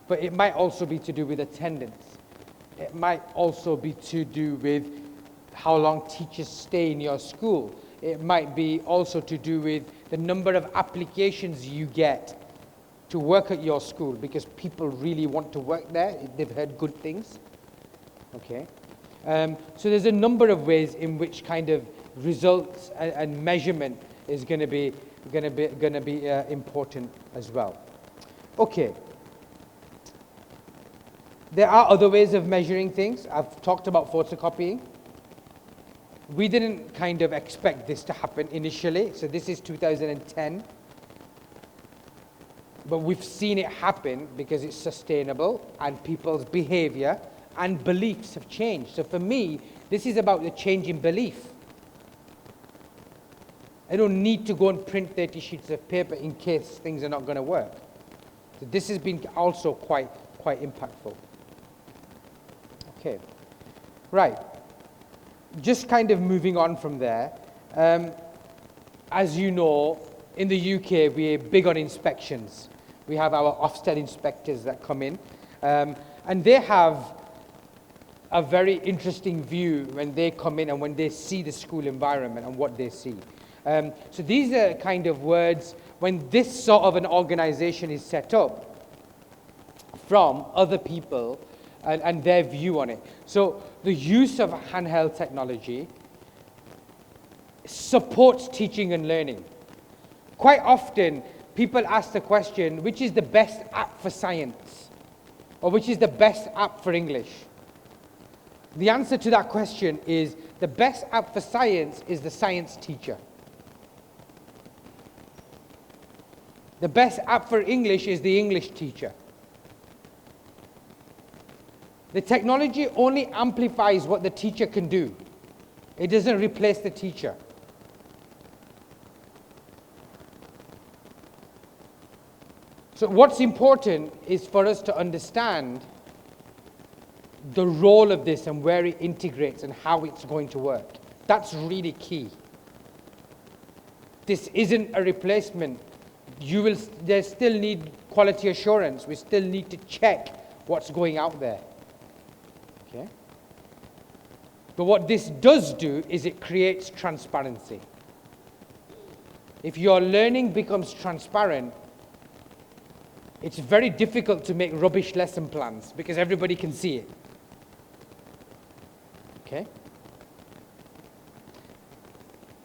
Speaker 4: But it might also be to do with attendance. It might also be to do with how long teachers stay in your school. It might be also to do with the number of applications you get to work at your school, because people really want to work there. They've heard good things. Okay. So there's a number of ways in which kind of results and measurement is going to be important as well. Okay. There are other ways of measuring things. I've talked about photocopying. We didn't kind of expect this to happen initially. So this is 2010. But we've seen it happen because it's sustainable and people's behavior and beliefs have changed. So for me, this is about the change in belief. I don't need to go and print 30 sheets of paper in case things are not going to work. So this has been also quite impactful. Okay, right. Just kind of moving on from there. As you know, in the UK, we're big on inspections. We have our Ofsted inspectors that come in, and they have a very interesting view when they come in and when they see the school environment and what they see. So these are kind of words when this sort of an organization is set up from other people and their view on it. So the use of handheld technology supports teaching and learning. Quite often, people ask the question, which is the best app for science? Or which is the best app for English? The answer to that question is the best app for science is the science teacher. The best app for English is the English teacher. The technology only amplifies what the teacher can do. It doesn't replace the teacher. So what's important is for us to understand the role of this and where it integrates and how it's going to work. That's really key. This isn't a replacement. There still need quality assurance. We still need to check what's going out there. Okay? But what this does do is it creates transparency. If your learning becomes transparent, it's very difficult to make rubbish lesson plans because everybody can see it. Okay?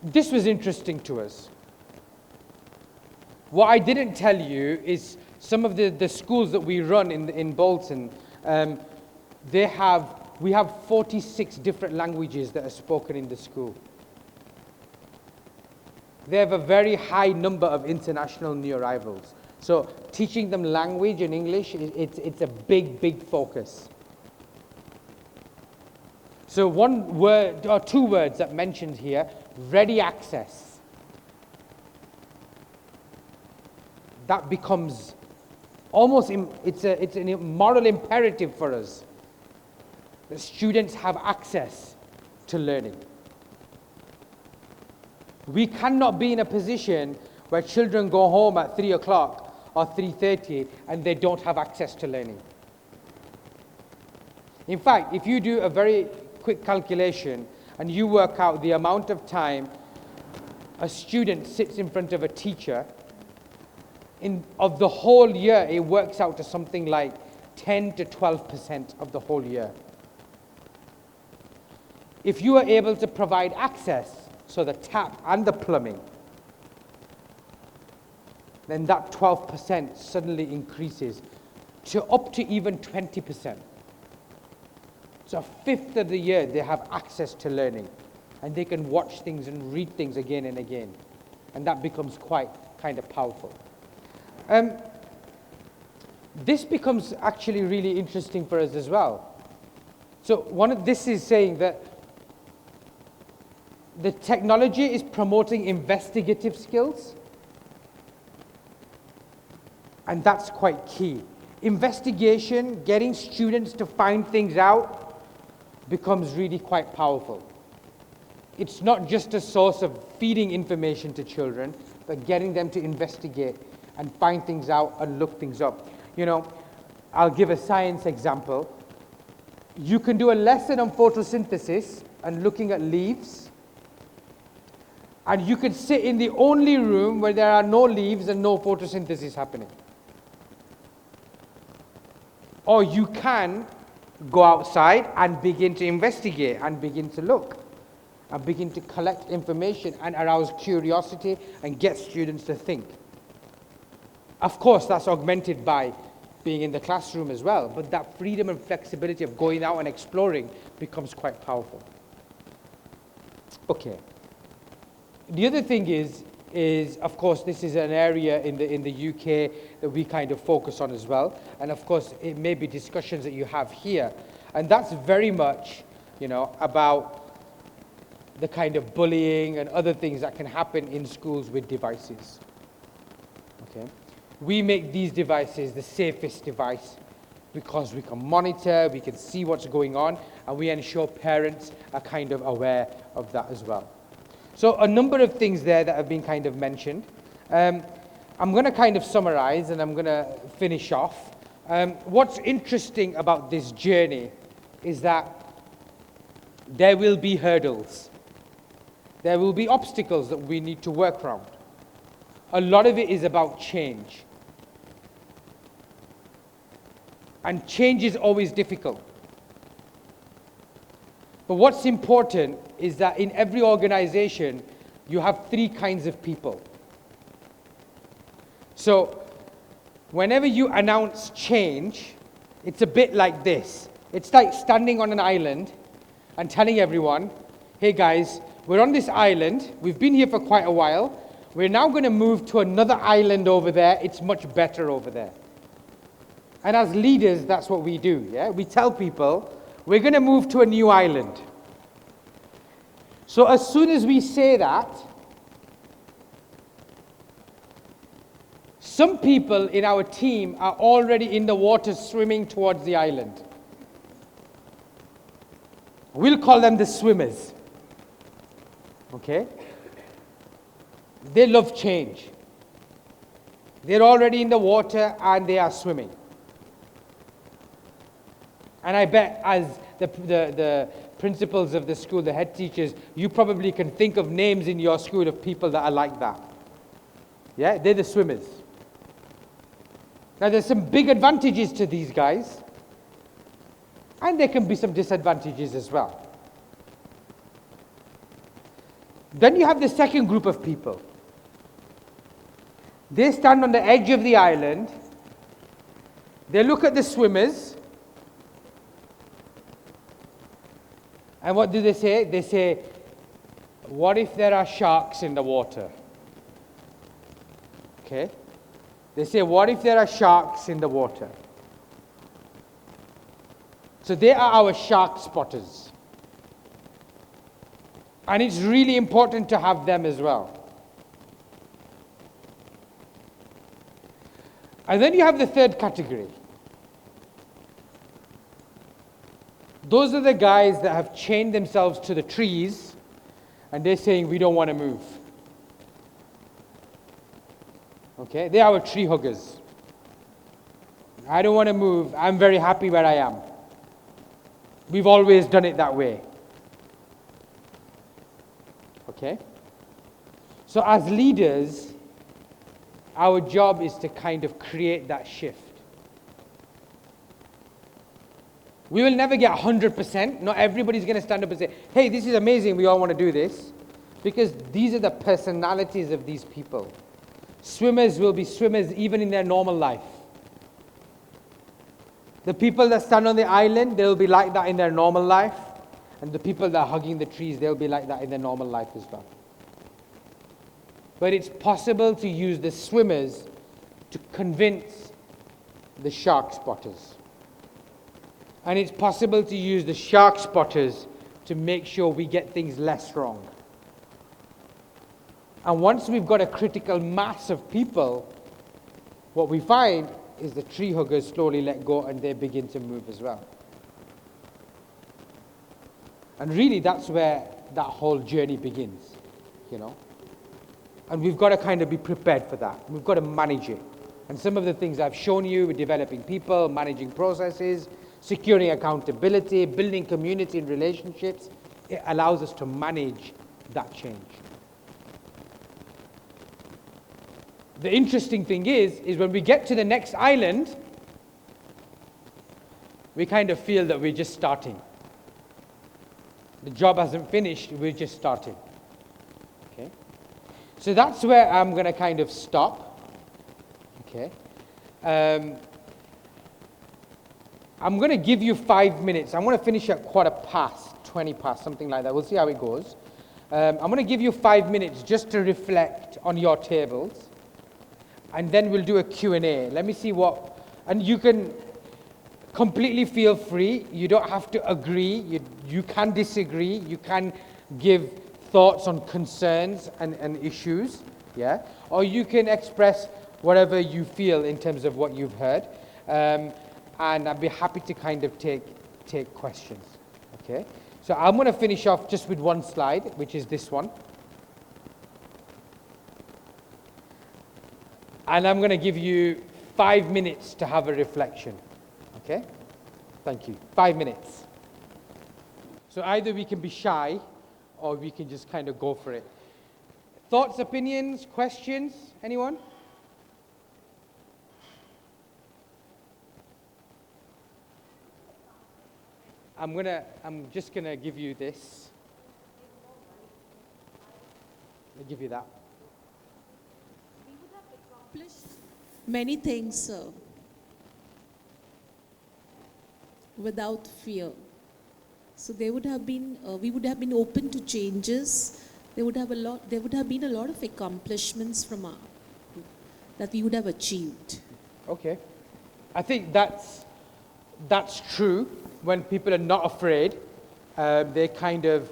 Speaker 4: This was interesting to us. What I didn't tell you is some of the schools that we run in Bolton, we have 46 different languages that are spoken in the school. They have a very high number of international new arrivals. So teaching them language and English, it's a big focus. So one word, or two words that mentioned here, ready access. That becomes almost, it's a moral imperative for us that students have access to learning. We cannot be in a position where children go home at 3 o'clock or 3:30 and they don't have access to learning. In fact, if you do a very quick calculation and you work out the amount of time a student sits in front of a teacher, of the whole year, it works out to something like 10 to 12% of the whole year. If you are able to provide access, so the tap and the plumbing, then that 12% suddenly increases to up to even 20%. So a fifth of the year they have access to learning and they can watch things and read things again and again. And that becomes quite kind of powerful. This becomes actually really interesting for us as well. So this is saying that the technology is promoting investigative skills, and that's quite key. Investigation, getting students to find things out, becomes really quite powerful. It's not just a source of feeding information to children, but getting them to investigate and find things out and look things up. You know, I'll give a science example. You can do a lesson on photosynthesis and looking at leaves, and you could sit in the only room where there are no leaves and no photosynthesis happening. Or you can go outside and begin to investigate and begin to look and begin to collect information and arouse curiosity and get students to think. Of course, that's augmented by being in the classroom as well, but that freedom and flexibility of going out and exploring becomes quite powerful. Okay. The other thing is of course, this is an area in the UK that we kind of focus on as well, and of course, it may be discussions that you have here, and that's very much, you know, about the kind of bullying and other things that can happen in schools with devices. Okay. We make these devices the safest device because we can monitor, we can see what's going on, and we ensure parents are kind of aware of that as well. So a number of things there that have been kind of mentioned. I'm going to kind of summarize and I'm going to finish off. What's interesting about this journey is that there will be hurdles. There will be obstacles that we need to work around. A lot of it is about change. And change is always difficult. But what's important is that in every organization, you have three kinds of people. So whenever you announce change, it's a bit like this. It's like standing on an island and telling everyone, hey guys, we're on this island, we've been here for quite a while, we're now going to move to another island over there, it's much better over there. And as leaders, that's what we do, yeah? We tell people, we're going to move to a new island. So as soon as we say that, some people in our team are already in the water swimming towards the island. We'll call them the swimmers. Okay? They love change. They're already in the water and they are swimming. And I bet as the principals of the school, the head teachers, you probably can think of names in your school of people that are like that. Yeah, they're the swimmers. Now there's some big advantages to these guys, and there can be some disadvantages as well. Then you have the second group of people. They stand on the edge of the island, they look at the swimmers, and what do they say? They say, what if there are sharks in the water? Okay? They say, what if there are sharks in the water? So they are our shark spotters. And it's really important to have them as well. And then you have the third category. Those are the guys that have chained themselves to the trees and they're saying, we don't want to move. Okay, they are our tree huggers. I don't want to move. I'm very happy where I am. We've always done it that way. Okay? So as leaders, our job is to kind of create that shift. We will never get 100%. Not everybody's going to stand up and say, hey, this is amazing, we all want to do this. Because these are the personalities of these people. Swimmers will be swimmers even in their normal life. The people that stand on the island, they'll be like that in their normal life. And the people that are hugging the trees, they'll be like that in their normal life as well. But it's possible to use the swimmers to convince the shark spotters. And it's possible to use the shark spotters to make sure we get things less wrong. And once we've got a critical mass of people, what we find is the tree huggers slowly let go and they begin to move as well. And really that's where that whole journey begins, you know. And we've got to kind of be prepared for that. We've got to manage it. And some of the things I've shown you with developing people, managing processes, securing accountability, building community and relationships, it allows us to manage that change. The interesting thing is when we get to the next island, we kind of feel that we're just starting. The job hasn't finished, we're just starting. Okay? So that's where I'm going to kind of stop. Okay? I'm going to give you 5 minutes. I'm going to finish at 20 past, something like that. We'll see how it goes. I'm going to give you 5 minutes just to reflect on your tables. And then we'll do a Q&A. Let me see what, and you can completely feel free. You don't have to agree. You can disagree. You can give thoughts on concerns and issues, yeah? Or you can express whatever you feel in terms of what you've heard. And I'd be happy to kind of take questions, okay? So I'm going to finish off just with one slide, which is this one. And I'm going to give you 5 minutes to have a reflection. Okay? Thank you. 5 minutes. So either we can be shy or we can just kind of go for it. Thoughts, opinions, questions? Anyone? I'm just going to give you this. I'll give you that.
Speaker 5: Many things without fear. So they would have been, we would have been open to changes. There would have been a lot of accomplishments from our group that we would have achieved.
Speaker 4: Okay. I think that's true. When people are not afraid, they kind of,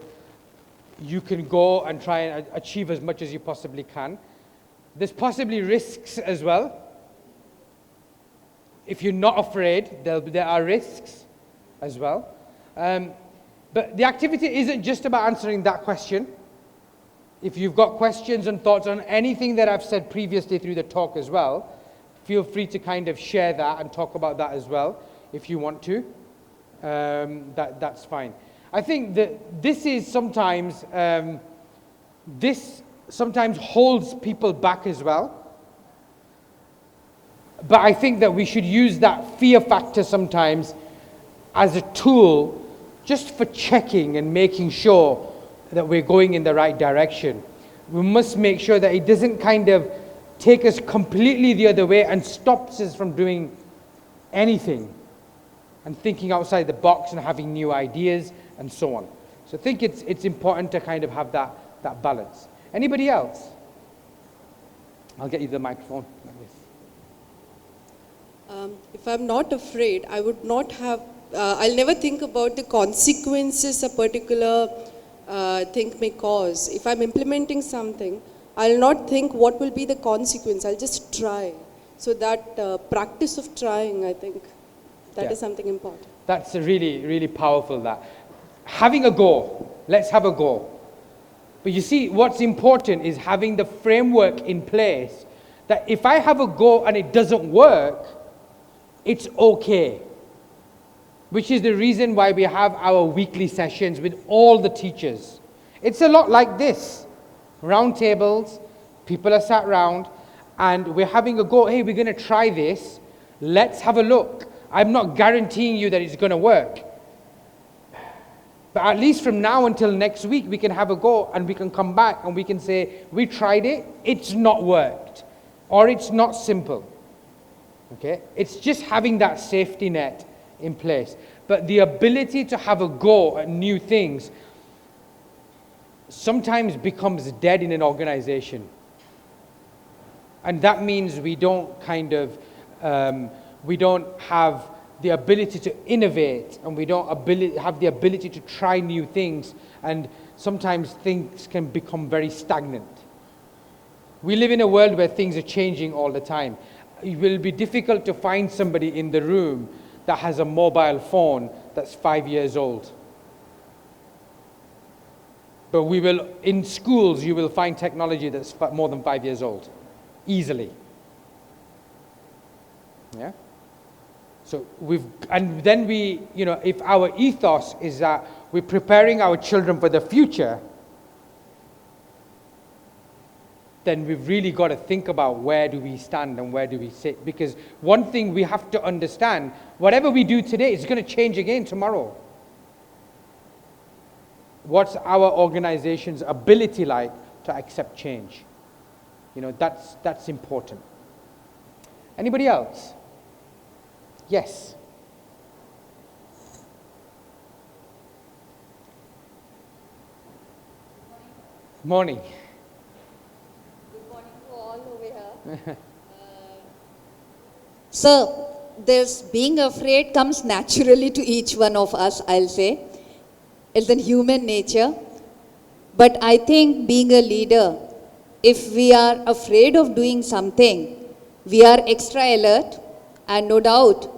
Speaker 4: you can go and try and achieve as much as you possibly can. There's possibly risks as well. If you're not afraid, there are risks as well. But the activity isn't just about answering that question. If you've got questions and thoughts on anything that I've said previously through the talk as well, feel free to kind of share that and talk about that as well if you want to. That's fine. I think that this is sometimes, this sometimes holds people back as well. But I think that we should use that fear factor sometimes as a tool just for checking and making sure that we're going in the right direction. We must make sure that it doesn't kind of take us completely the other way and stops us from doing anything and thinking outside the box and having new ideas and so on. So I think it's important to kind of have that balance. Anybody else? I'll get you the microphone.
Speaker 6: If I'm not afraid, I would not have, I'll never think about the consequences a particular thing may cause. If I'm implementing something, I'll not think what will be the consequence. I'll just try. So that practice of trying, I think, that is something important.
Speaker 4: That's a really, really powerful that. Having a goal. Let's have a goal. But you see, what's important is having the framework in place that if I have a goal and it doesn't work, it's okay. Which is the reason why we have our weekly sessions with all the teachers. It's a lot like this. Round tables, people are sat round, and we're having a goal. Hey, we're going to try this. Let's have a look. I'm not guaranteeing you that it's going to work. But at least from now until next week, we can have a go and we can come back and we can say, we tried it, it's not worked. Or it's not simple. Okay? It's just having that safety net in place. But the ability to have a go at new things sometimes becomes dead in an organization. And that means we don't kind of, we don't have the ability to innovate, and we don't have the ability to try new things, and sometimes things can become very stagnant. We live in a world where things are changing all the time. It will be difficult to find somebody in the room that has a mobile phone that's 5 years old. But in schools, you will find technology that's more than 5 years old, easily. Yeah? So if our ethos is that we're preparing our children for the future, then we've really got to think about where do we stand and where do we sit. Because one thing we have to understand, whatever we do today is going to change again tomorrow. What's our organization's ability like to accept change? That's important. Anybody else? Yes. Morning.
Speaker 7: Good morning to all over here. Sir, there's being afraid comes naturally to each one of us, I'll say. It's in human nature. But I think being a leader, if we are afraid of doing something, we are extra alert, and no doubt,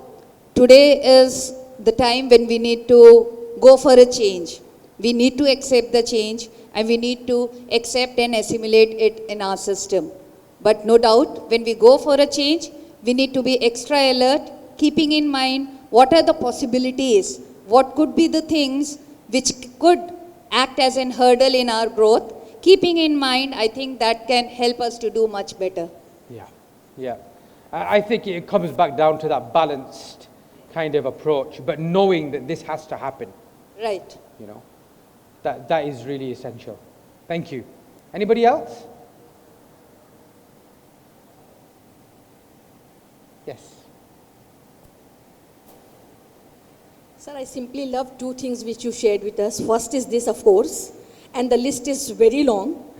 Speaker 7: today is the time when we need to go for a change. We need to accept the change, and we need to accept and assimilate it in our system. But no doubt, when we go for a change, we need to be extra alert, keeping in mind what are the possibilities, what could be the things which could act as an hurdle in our growth. Keeping in mind, I think that can help us to do much better.
Speaker 4: Yeah. I think it comes back down to that balanced kind of approach, but knowing that this has to happen.
Speaker 7: Right.
Speaker 4: That is really essential. Thank you. Anybody else? Yes.
Speaker 8: Sir, I simply love two things which you shared with us. First is this, of course, and the list is very long.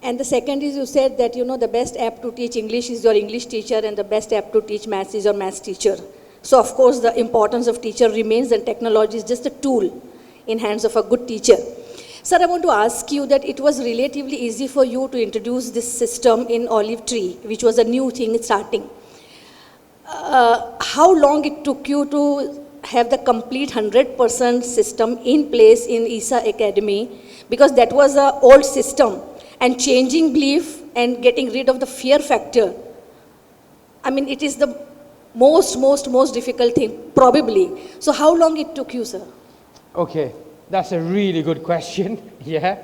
Speaker 8: And the second is you said that, the best app to teach English is your English teacher and the best app to teach maths is your maths teacher. So, of course, the importance of teacher remains, and technology is just a tool in hands of a good teacher. Sir, I want to ask you that it was relatively easy for you to introduce this system in Olive Tree, which was a new thing starting. How long it took you to have the complete 100% system in place in ESA Academy? Because that was an old system, and changing belief and getting rid of the fear factor, it is the most difficult thing, probably. So how long it took you, sir?
Speaker 4: Okay, that's a really good question. Yeah.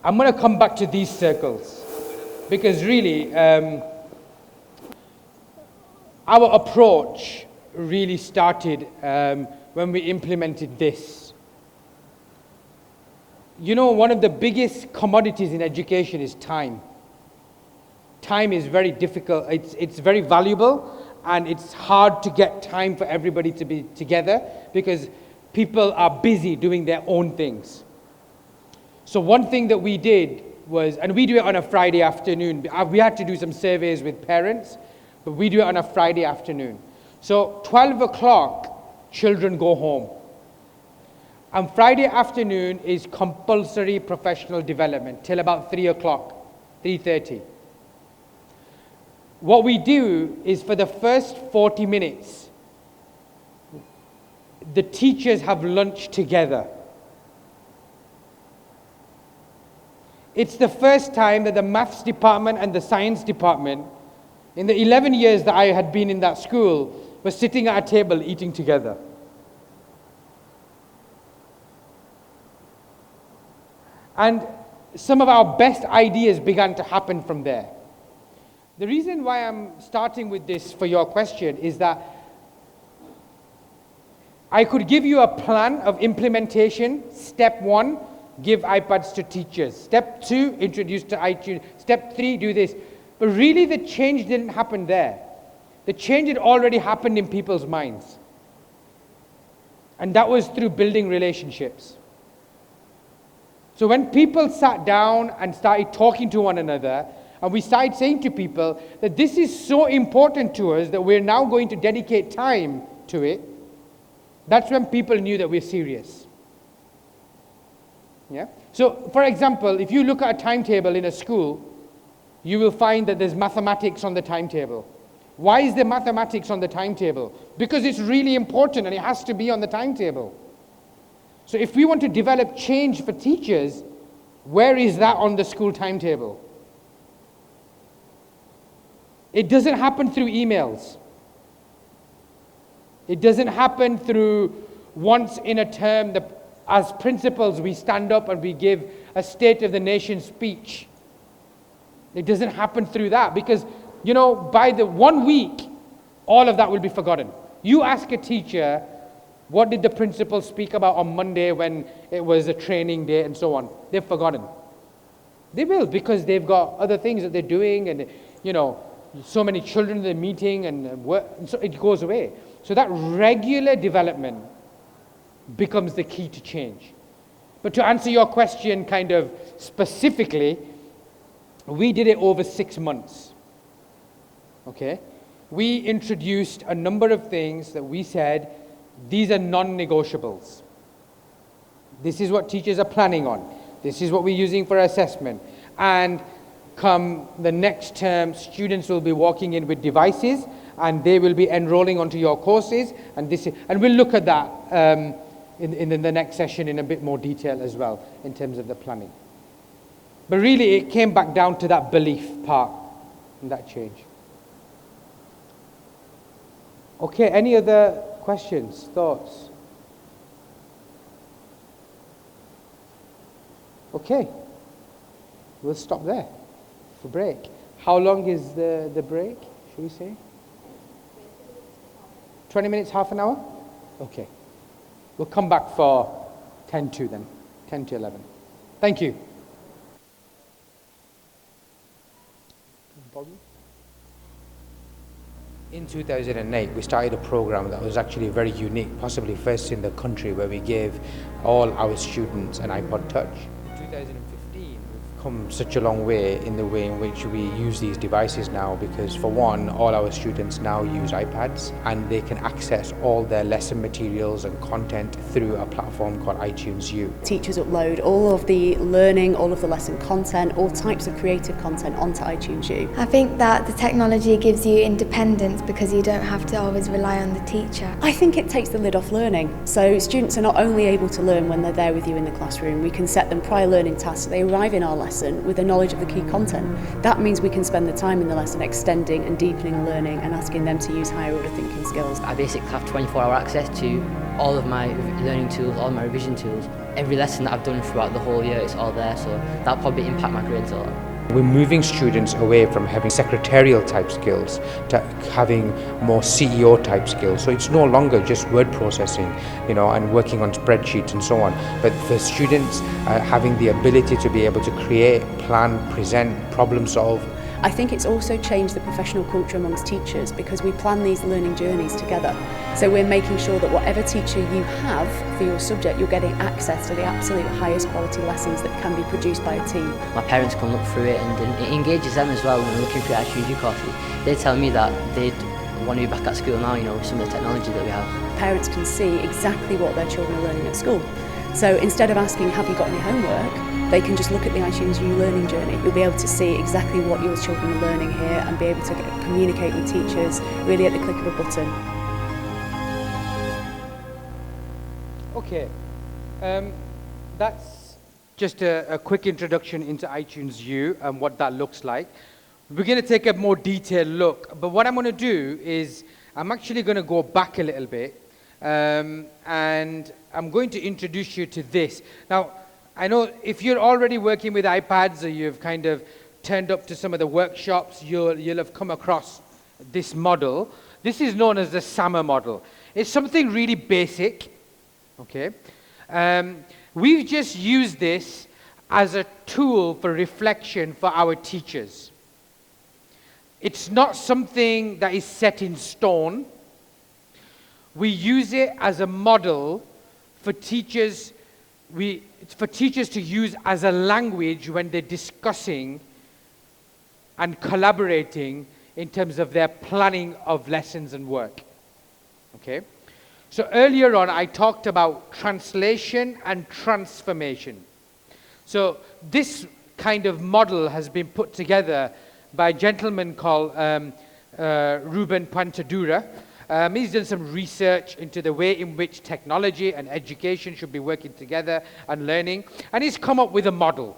Speaker 4: I'm going to come back to these circles, because really, our approach really started when we implemented this. One of the biggest commodities in education is time. Time is very difficult. It's very valuable, and it's hard to get time for everybody to be together because people are busy doing their own things. So one thing that we did was, and we do it on a Friday afternoon. We had to do some surveys with parents, but we do it on a Friday afternoon. So 12 o'clock, children go home. And Friday afternoon is compulsory professional development till about 3 o'clock, 3:30. What we do is for the first 40 minutes, the teachers have lunch together. It's the first time that the maths department and the science department, in the 11 years that I had been in that school, were sitting at a table eating together. And some of our best ideas began to happen from there. The reason why I'm starting with this for your question is that I could give you a plan of implementation. Step 1, give iPads to teachers. Step 2, introduce to iTunes. Step 3, do this. But really the change didn't happen there. The change had already happened in people's minds. And that was through building relationships. So when people sat down and started talking to one another and we started saying to people that this is so important to us that we're now going to dedicate time to it, that's when people knew that we're serious. Yeah? So, for example, if you look at a timetable in a school, you will find that there's mathematics on the timetable. Why is there mathematics on the timetable? Because it's really important and it has to be on the timetable. So if we want to develop change for teachers, where is that on the school timetable? It doesn't happen through emails. It doesn't happen through once in a term, as principals, we stand up and we give a State of the Nation speech. It doesn't happen through that because, by the 1 week, all of that will be forgotten. You ask a teacher, what did the principal speak about on Monday when it was a training day and so on? They've forgotten. They will because they've got other things that they're doing and, so many children they're meeting and work, and so it goes away. So that regular development becomes the key to change. But to answer your question kind of specifically, we did it over 6 months. Okay? We introduced a number of things that we said, these are non-negotiables. This is what teachers are planning on. This is what we're using for assessment. And come the next term, students will be walking in with devices and they will be enrolling onto your courses. And we'll look at that in the next session in a bit more detail as well in terms of the planning. But really, it came back down to that belief part and that change. Okay, any other questions, thoughts? Okay, we'll stop there for break. How long is the break, should we say? 20 minutes, half an hour? Okay. We'll come back for 10 to then, 10 to 11. Thank you. In 2008, we started a program that was actually very unique, possibly first in the country, where we gave all our students an iPod Touch. In 2015, we've come such a long way in the way in which we use these devices now, because for one, all our students now use iPads and they can access all their lesson materials and content through a platform called iTunes U.
Speaker 9: Teachers upload all of the learning, all of the lesson content, all types of creative content onto iTunes U.
Speaker 2: I think that the technology gives you independence because you don't have to always rely on the teacher.
Speaker 9: I think it takes the lid off learning. So students are not only able to learn when they're there with you in the classroom, we can set them prior learning tasks so they arrive in our lesson with the knowledge of the key content. That means we can spend the time in the lesson extending and deepening learning and asking them to use higher order thinking skills.
Speaker 10: I basically have 24-hour access to all of my learning tools, all my revision tools. Every lesson that I've done throughout the whole year, it's all there, so that'll probably impact my grades a lot.
Speaker 4: We're moving students away from having secretarial type skills to having more CEO type skills. So it's no longer just word processing, and working on spreadsheets and so on. But for students having the ability to be able to create, plan, present, problem solve.
Speaker 9: I think it's also changed the professional culture amongst teachers because we plan these learning journeys together. So we're making sure that whatever teacher you have for your subject, you're getting access to the absolute highest quality lessons that can be produced by a team.
Speaker 10: My parents can look through it and it engages them as well when they're looking through iTunes U courses. They tell me that they'd want to be back at school now, with some of the technology that we have.
Speaker 9: Parents can see exactly what their children are learning at school. So instead of asking, have you got any homework? They can just look at the iTunes U learning journey. You'll be able to see exactly what your children are learning here and be able to communicate with teachers really at the click of a button.
Speaker 4: Okay, that's just a quick introduction into iTunes U and what that looks like. We're going to take a more detailed look, but what I'm going to do is I'm actually going to go back a little bit and I'm going to introduce you to this. Now, I know if you're already working with iPads or you've kind of turned up to some of the workshops, you'll have come across this model. This is known as the SAMR model. It's something really basic, okay? We've just used this as a tool for reflection for our teachers. It's not something that is set in stone. We use it as a model for teachers. It's for teachers to use as a language when they're discussing and collaborating in terms of their planning of lessons and work. Okay? So earlier on, I talked about translation and transformation. So this kind of model has been put together by a gentleman called Ruben Pantadura. He's done some research into the way in which technology and education should be working together and learning, and he's come up with a model.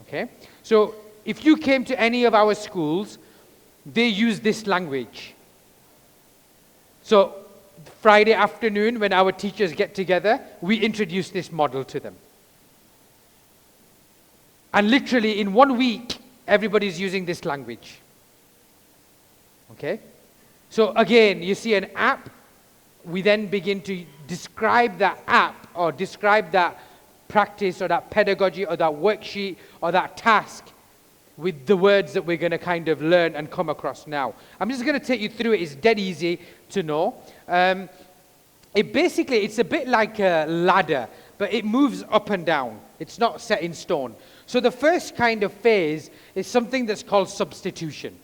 Speaker 4: Okay? So if you came to any of our schools, they use this language. So Friday afternoon, when our teachers get together, we introduce this model to them. And literally in 1 week, everybody's using this language. Okay? So again, you see an app, we then begin to describe that app or describe that practice or that pedagogy or that worksheet or that task with the words that we're going to kind of learn and come across now. I'm just going to take you through it. It's dead easy to know. It's a bit like a ladder, but it moves up and down. It's not set in stone. So the first kind of phase is something that's called substitution.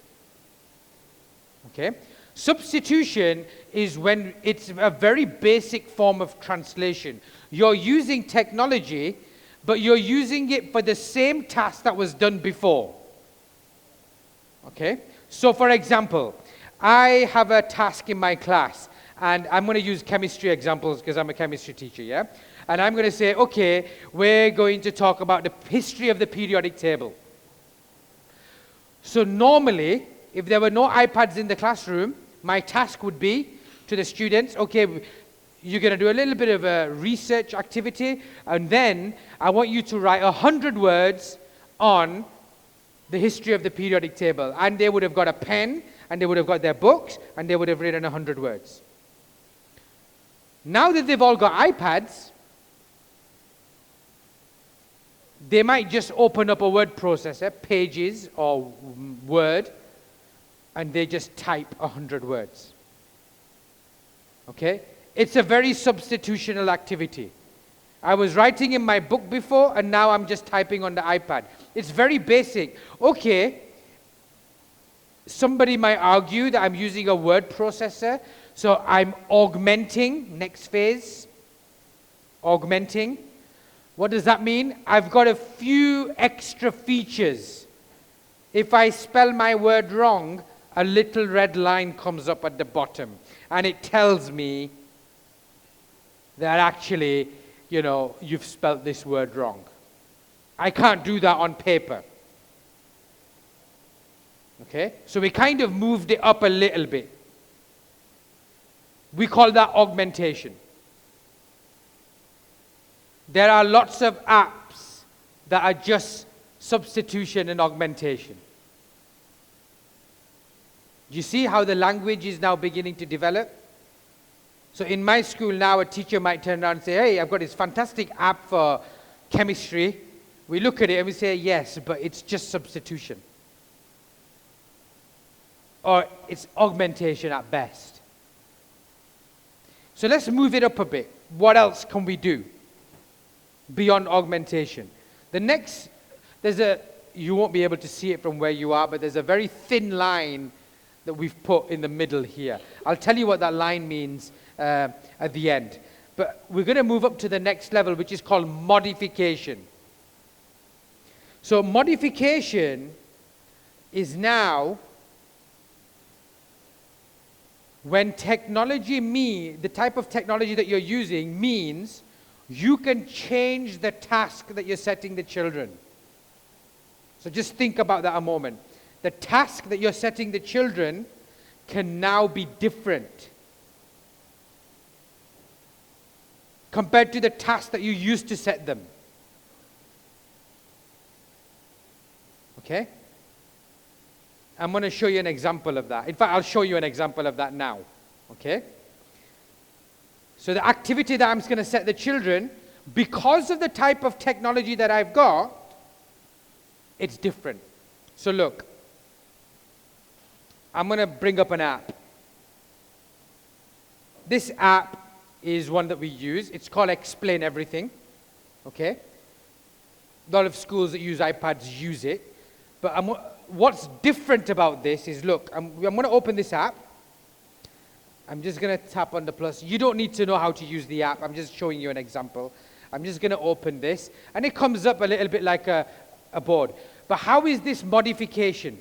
Speaker 4: Okay? Substitution is when it's a very basic form of translation. You're using technology, but you're using it for the same task that was done before. Okay? So for example, I have a task in my class, and I'm going to use chemistry examples because I'm a chemistry teacher, yeah? And I'm going to say, okay, we're going to talk about the history of the periodic table. So normally, if there were no iPads in the classroom, my task would be to the students, okay, you're going to do a little bit of a research activity, and then I want you to write 100 words on the history of the periodic table. And they would have got a pen, and they would have got their books, and they would have written 100 words. Now that they've all got iPads, they might just open up a word processor, Pages or Word, and they just type 100 words. Okay? It's a very substitutional activity. I was writing in my book before, and now I'm just typing on the iPad. It's very basic. Okay, somebody might argue that I'm using a word processor, so I'm augmenting, next phase, augmenting. What does that mean? I've got a few extra features. If I spell my word wrong, a little red line comes up at the bottom, and it tells me that actually, you know, you've spelled this word wrong. I can't do that on paper. Okay? So we kind of moved it up a little bit. We call that augmentation. There are lots of apps that are just substitution and augmentation. Do you see how the language is now beginning to develop? So in my school now, a teacher might turn around and say, hey, I've got this fantastic app for chemistry. We look at it and we say, yes, but it's just substitution. Or it's augmentation at best. So let's move it up a bit. What else can we do beyond augmentation? The next, you won't be able to see it from where you are, but there's a very thin line that we've put in the middle here. I'll tell you what that line means at the end. But we're going to move up to the next level, which is called modification. So modification is now when the type of technology that you're using means you can change the task that you're setting the children. So just think about that a moment. The task that you're setting the children can now be different compared to the task that you used to set them. Okay? I'm going to show you an example of that. In fact, I'll show you an example of that now. Okay? So the activity that I'm going to set the children, because of the type of technology that I've got, it's different. So look, I'm going to bring up an app. This app is one that we use. It's called Explain Everything. Okay? A lot of schools that use iPads use it. But what's different about this is, look, I'm going to open this app. I'm just going to tap on the plus. You don't need to know how to use the app. I'm just showing you an example. I'm just going to open this, and it comes up a little bit like a board. But how is this modification?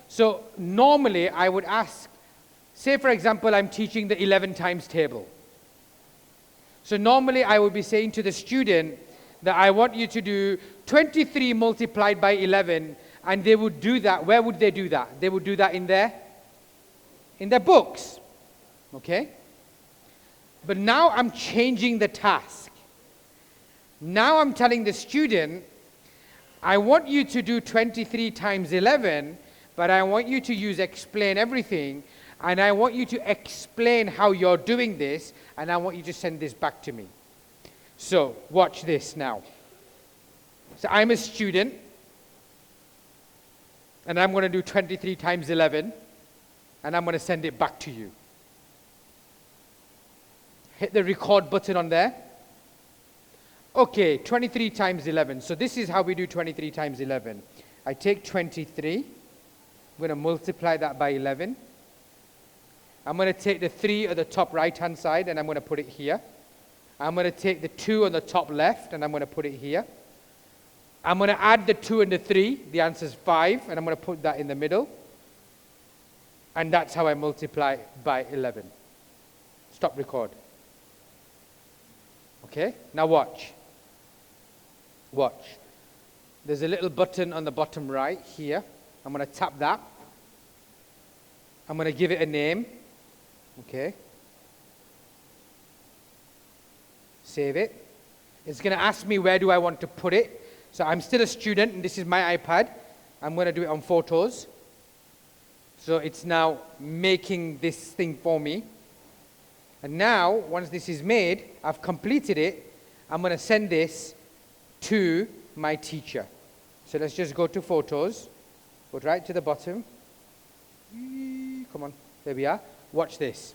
Speaker 4: So normally I would ask, say for example, I'm teaching the 11 times table. So normally I would be saying to the student that I want you to do 23 multiplied by 11, and they would do that. Where would they do that? They would do that in their books. Okay? But now I'm changing the task. Now I'm telling the student, I want you to do 23 times 11, but I want you to use explain everything, and I want you to explain how you're doing this, and I want you to send this back to me. So, watch this now. So I'm a student, and I'm going to do 23 times 11, and I'm going to send it back to you. Hit the record button on there. Okay, 23 times 11. So this is how we do 23 times 11. I take 23. I'm going to multiply that by 11. I'm going to take the 3 at the top right-hand side, and I'm going to put it here. I'm going to take the 2 on the top left, and I'm going to put it here. I'm going to add the 2 and the 3. The answer is 5, and I'm going to put that in the middle. And that's how I multiply by 11. Stop record. Okay, now watch. Watch. There's a little button on the bottom right here. I'm going to tap that. I'm going to give it a name. Okay. Save it. It's going to ask me where do I want to put it. So I'm still a student, and this is my iPad. I'm going to do it on photos. So it's now making this thing for me. And now, once this is made, I've completed it, I'm going to send this to my teacher. So let's just go to photos. Go right to the bottom. Come on, there we are. Watch this.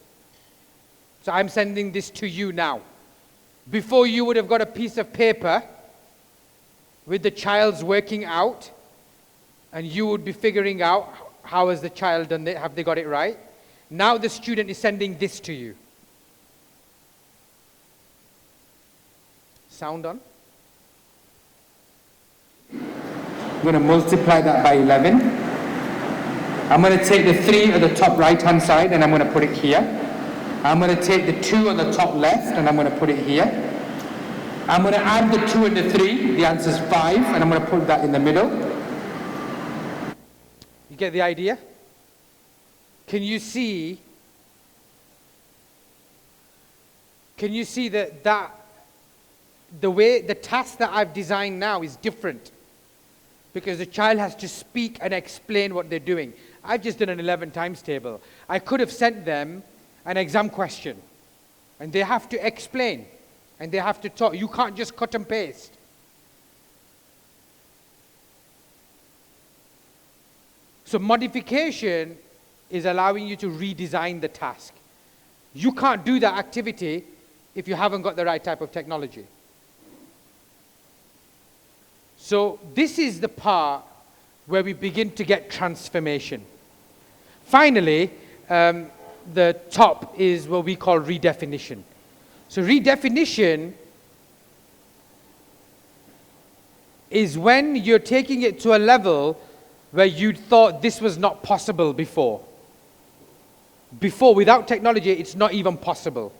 Speaker 4: So I'm sending this to you now. Before, you would have got a piece of paper with the child's working out, and you would be figuring out how has the child done it, have they got it right. Now the student is sending this to you. Sound on? I'm going to multiply that by 11. I'm going to take the 3 at the top right-hand side, and I'm going to put it here. I'm going to take the 2 on the top left, and I'm going to put it here. I'm going to add the 2 and the 3. The answer is 5, and I'm going to put that in the middle. You get the idea? Can you see that the way the task that I've designed now is different? Because the child has to speak and explain what they're doing. I've just done an 11 times table. I could have sent them an exam question, and they have to explain, and they have to talk. You can't just cut and paste. So modification is allowing you to redesign the task. You can't do that activity if you haven't got the right type of technology. So this is the part where we begin to get transformation. Finally, the top is what we call redefinition. So redefinition is when you're taking it to a level where you thought this was not possible before. Before, without technology, it's not even possible.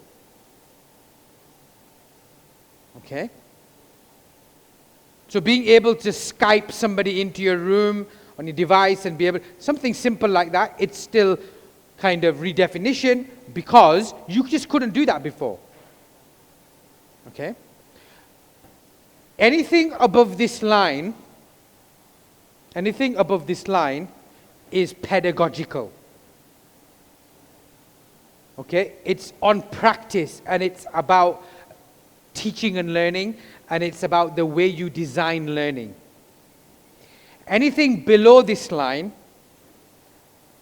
Speaker 4: Okay? So being able to Skype somebody into your room on your device and be able, something simple like that, it's still kind of redefinition because you just couldn't do that before. Okay? Anything above this line is pedagogical. Okay? It's on practice, and it's about teaching and learning, and it's about the way you design learning. Anything below this line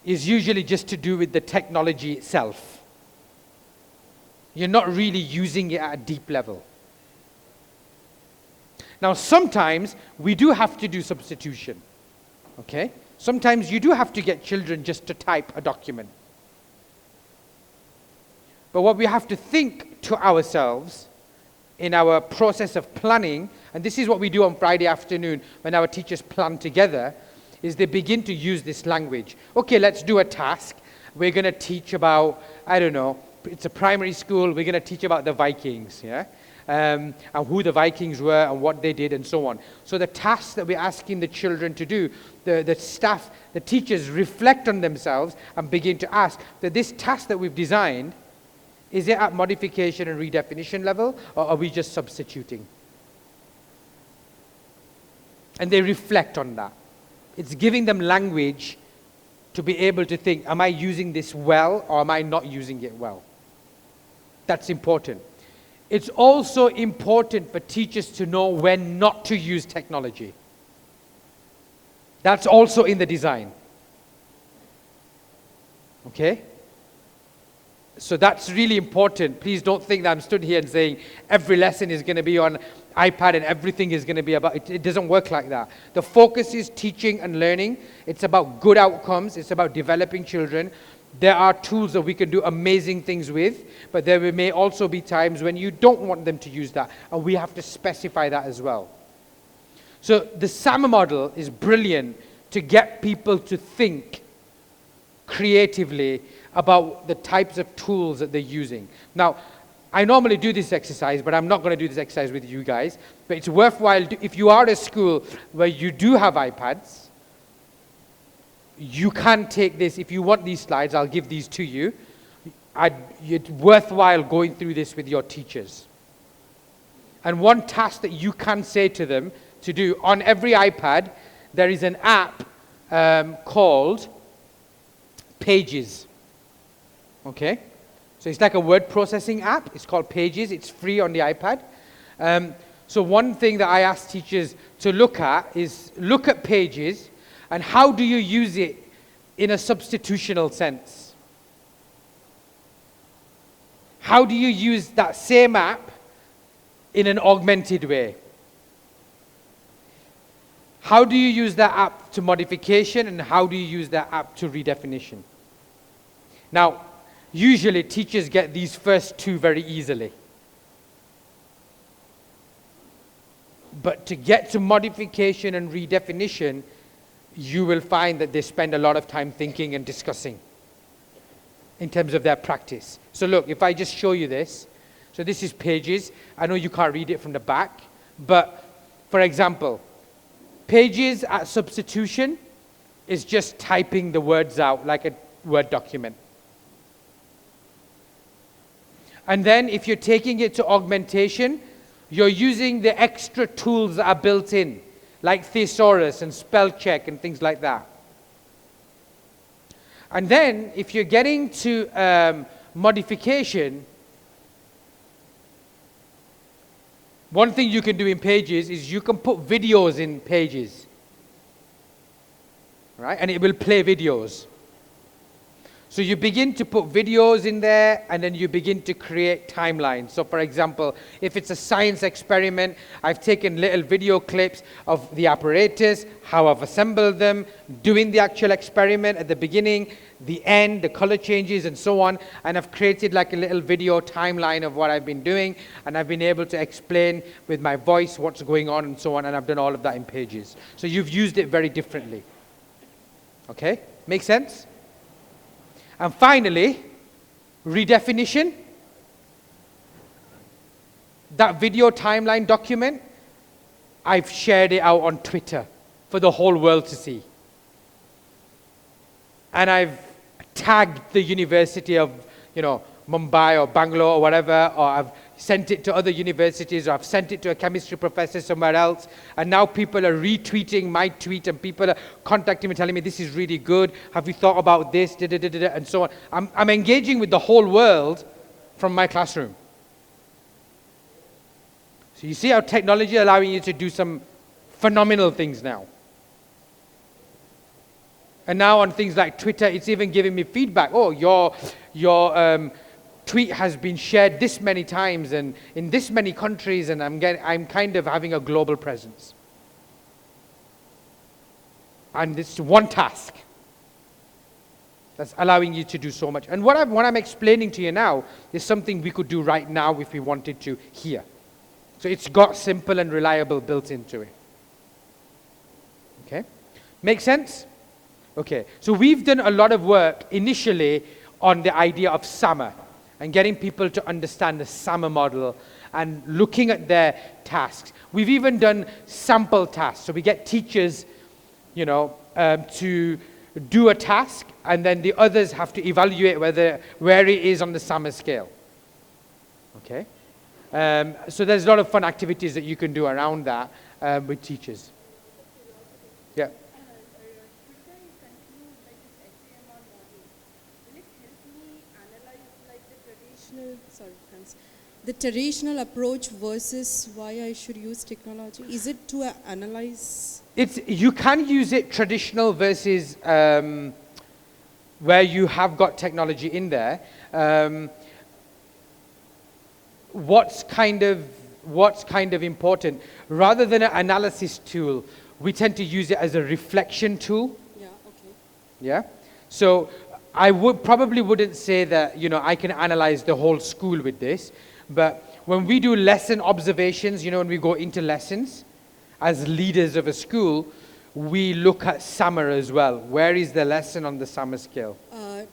Speaker 4: is usually just to do with the technology itself. You're not really using it at a deep level. Now, sometimes we do have to do substitution. Okay? Sometimes you do have to get children just to type a document. But what we have to think to ourselves in our process of planning, and this is what we do on Friday afternoon when our teachers plan together, is they begin to use this language. Okay, let's do a task. We're going to teach about, I don't know, it's a primary school, we're going to teach about the Vikings, yeah? And who the Vikings were and what they did and so on. So the tasks that we're asking the children to do, the staff, the teachers reflect on themselves and begin to ask that this task that we've designed, is it at modification and redefinition level, or are we just substituting? And they reflect on that. It's giving them language to be able to think, am I using this well or am I not using it well? That's important. It's also important for teachers to know when not to use technology. That's also in the design. Okay? So that's really important. Please don't think that I'm stood here and saying every lesson is going to be on iPad and everything is going to be about, it doesn't work like that. The focus is teaching and learning. It's about good outcomes. It's about developing children. There are tools that we can do amazing things with, but there may also be times when you don't want them to use that, and we have to specify that as well. So the SAMA model is brilliant to get people to think creatively about the types of tools that they're using. Now, I normally do this exercise, but I'm not going to do this exercise with you guys. But it's worthwhile, if you are at a school where you do have iPads, you can take this. If you want these slides, I'll give these to you. It's worthwhile going through this with your teachers. And one task that you can say to them to do, on every iPad, there is an app called Pages. Okay? So it's like a word processing app. It's called Pages. It's free on the iPad. So one thing that I ask teachers to look at is look at Pages and how do you use it in a substitutional sense? How do you use that same app in an augmented way? How do you use that app to modification and how do you use that app to redefinition? Now, usually teachers get these first two very easily. But to get to modification and redefinition, you will find that they spend a lot of time thinking and discussing in terms of their practice. So look, if I just show you this, so this is Pages. I know you can't read it from the back, but for example, Pages at substitution is just typing the words out like a Word document. And then if you're taking it to augmentation, you're using the extra tools that are built in, like thesaurus and spell check and things like that. And then if you're getting to modification, one thing you can do in Pages is you can put videos in Pages, right? And it will play videos. So you begin to put videos in there and then you begin to create timelines. So for example, if it's a science experiment, I've taken little video clips of the apparatus, how I've assembled them, doing the actual experiment at the beginning, the end, the color changes and so on. And I've created like a little video timeline of what I've been doing. And I've been able to explain with my voice what's going on and so on. And I've done all of that in Pages. So you've used it very differently. Okay? Make sense? And finally, redefinition. That video timeline document, I've shared it out on Twitter for the whole world to see. And I've tagged the University of, Mumbai or Bangalore or whatever, or I've sent it to other universities, or I've sent it to a chemistry professor somewhere else, and now people are retweeting my tweet, and people are contacting me, telling me, this is really good, have you thought about this, and so on. I'm engaging with the whole world from my classroom. So you see how technology is allowing you to do some phenomenal things now. And now on things like Twitter, it's even giving me feedback. Oh, your tweet has been shared this many times and in this many countries, and I'm kind of having a global presence. And it's one task that's allowing you to do so much. And what I'm explaining to you now is something we could do right now if we wanted to here. So it's got simple and reliable built into it. Okay? Make sense? Okay. So we've done a lot of work initially on the idea of SAMR and getting people to understand the SAMR model and looking at their tasks. We've even done sample tasks. So we get teachers, to do a task, and then the others have to evaluate where it is on the SAMR scale. Okay? So there's a lot of fun activities that you can do around that with teachers. Yeah.
Speaker 11: The traditional approach versus why I should use technology? Is it to analyze?
Speaker 4: You can use it traditional versus where you have got technology in there. What's kind of important? Rather than an analysis tool, we tend to use it as a reflection tool.
Speaker 11: Yeah, okay.
Speaker 4: Yeah? So I probably wouldn't say that, I can analyze the whole school with this. But when we do lesson observations, when we go into lessons, as leaders of a school, we look at SAMR as well. Where is the lesson on the SAMR scale?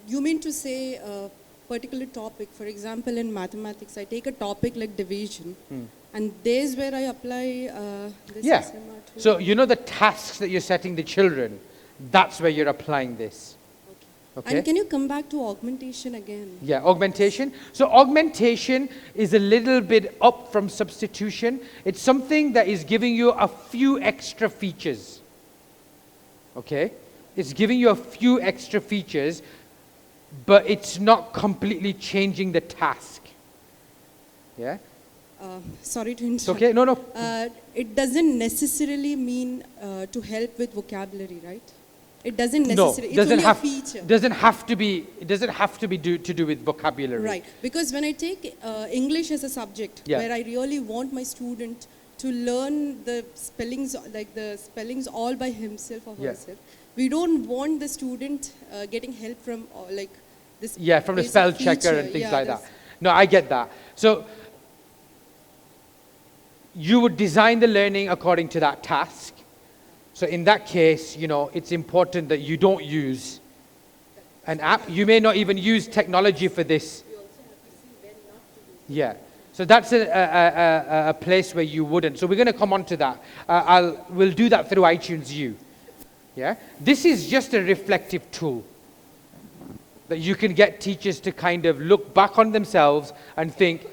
Speaker 11: You mean to say a particular topic, for example, in mathematics, I take a topic like division, and there's where I apply this
Speaker 4: Yeah.
Speaker 11: SMR tool.
Speaker 4: So, the tasks that you're setting the children, that's where you're applying this. Okay.
Speaker 11: And can you come back to augmentation again?
Speaker 4: Yeah, augmentation. So augmentation is a little bit up from substitution. It's something that is giving you a few extra features. Okay? It's giving you a few extra features, but it's not completely changing the task. Yeah?
Speaker 11: Sorry to interrupt.
Speaker 4: It's okay? No.
Speaker 11: It doesn't necessarily mean to help with vocabulary, right? It doesn't necessarily.
Speaker 4: No,
Speaker 11: it's only a feature.
Speaker 4: It doesn't have to be to do with vocabulary.
Speaker 11: Right, because when I take English as a subject,
Speaker 4: Yeah.
Speaker 11: where I really want my student to learn the spellings, like the spellings all by himself or
Speaker 4: Yeah.
Speaker 11: herself, we don't want the student getting help from this.
Speaker 4: Yeah, from the
Speaker 11: basic
Speaker 4: spell checker
Speaker 11: feature.
Speaker 4: and things
Speaker 11: Yeah,
Speaker 4: like that.
Speaker 11: that's-
Speaker 4: No, I get that. So you would design the learning according to that task. So in that case, it's important that you don't use an app. You may not even use technology for this. Yeah. So that's a place where you wouldn't. So we're going to come on to that. We'll do that through iTunes U. Yeah. This is just a reflective tool that you can get teachers to kind of look back on themselves and think,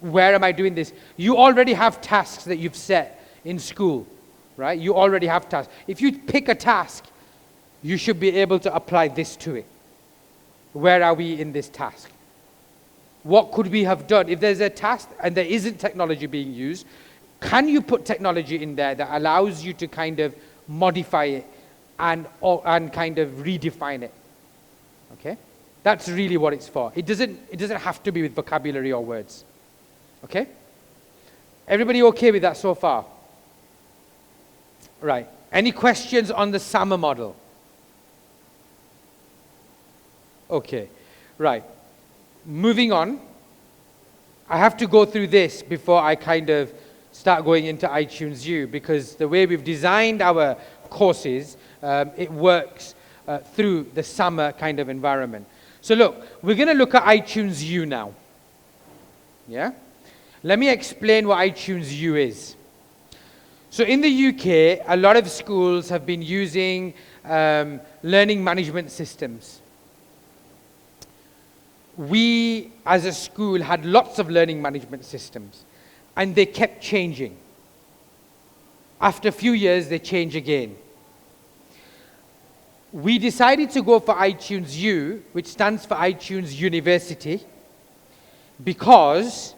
Speaker 4: where am I doing this? You already have tasks that you've set in school. Right? You already have tasks. If you pick a task, you should be able to apply this to it. Where are we in this task? What could we have done? If there's a task and there isn't technology being used, can you put technology in there that allows you to kind of modify it and kind of redefine it? Okay? That's really what it's for. It doesn't have to be with vocabulary or words. Okay? Everybody okay with that so far? Right. Any questions on the SAMR model? Okay. Right. Moving on. I have to go through this before I kind of start going into iTunes U, because the way we've designed our courses, it works through the SAMR kind of environment. So look, we're going to look at iTunes U now. Yeah? Let me explain what iTunes U is. So in the UK, a lot of schools have been using learning management systems. We, as a school, had lots of learning management systems, and they kept changing. After a few years, they change again. We decided to go for iTunes U, which stands for iTunes University, because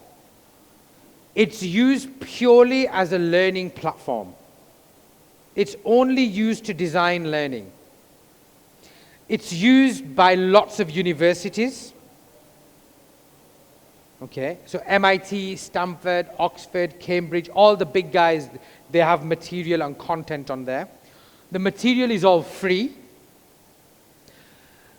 Speaker 4: it's used purely as a learning platform. It's only used to design learning. It's used by lots of universities. Okay, so MIT, Stanford, Oxford, Cambridge, all the big guys, they have material and content on there. The material is all free.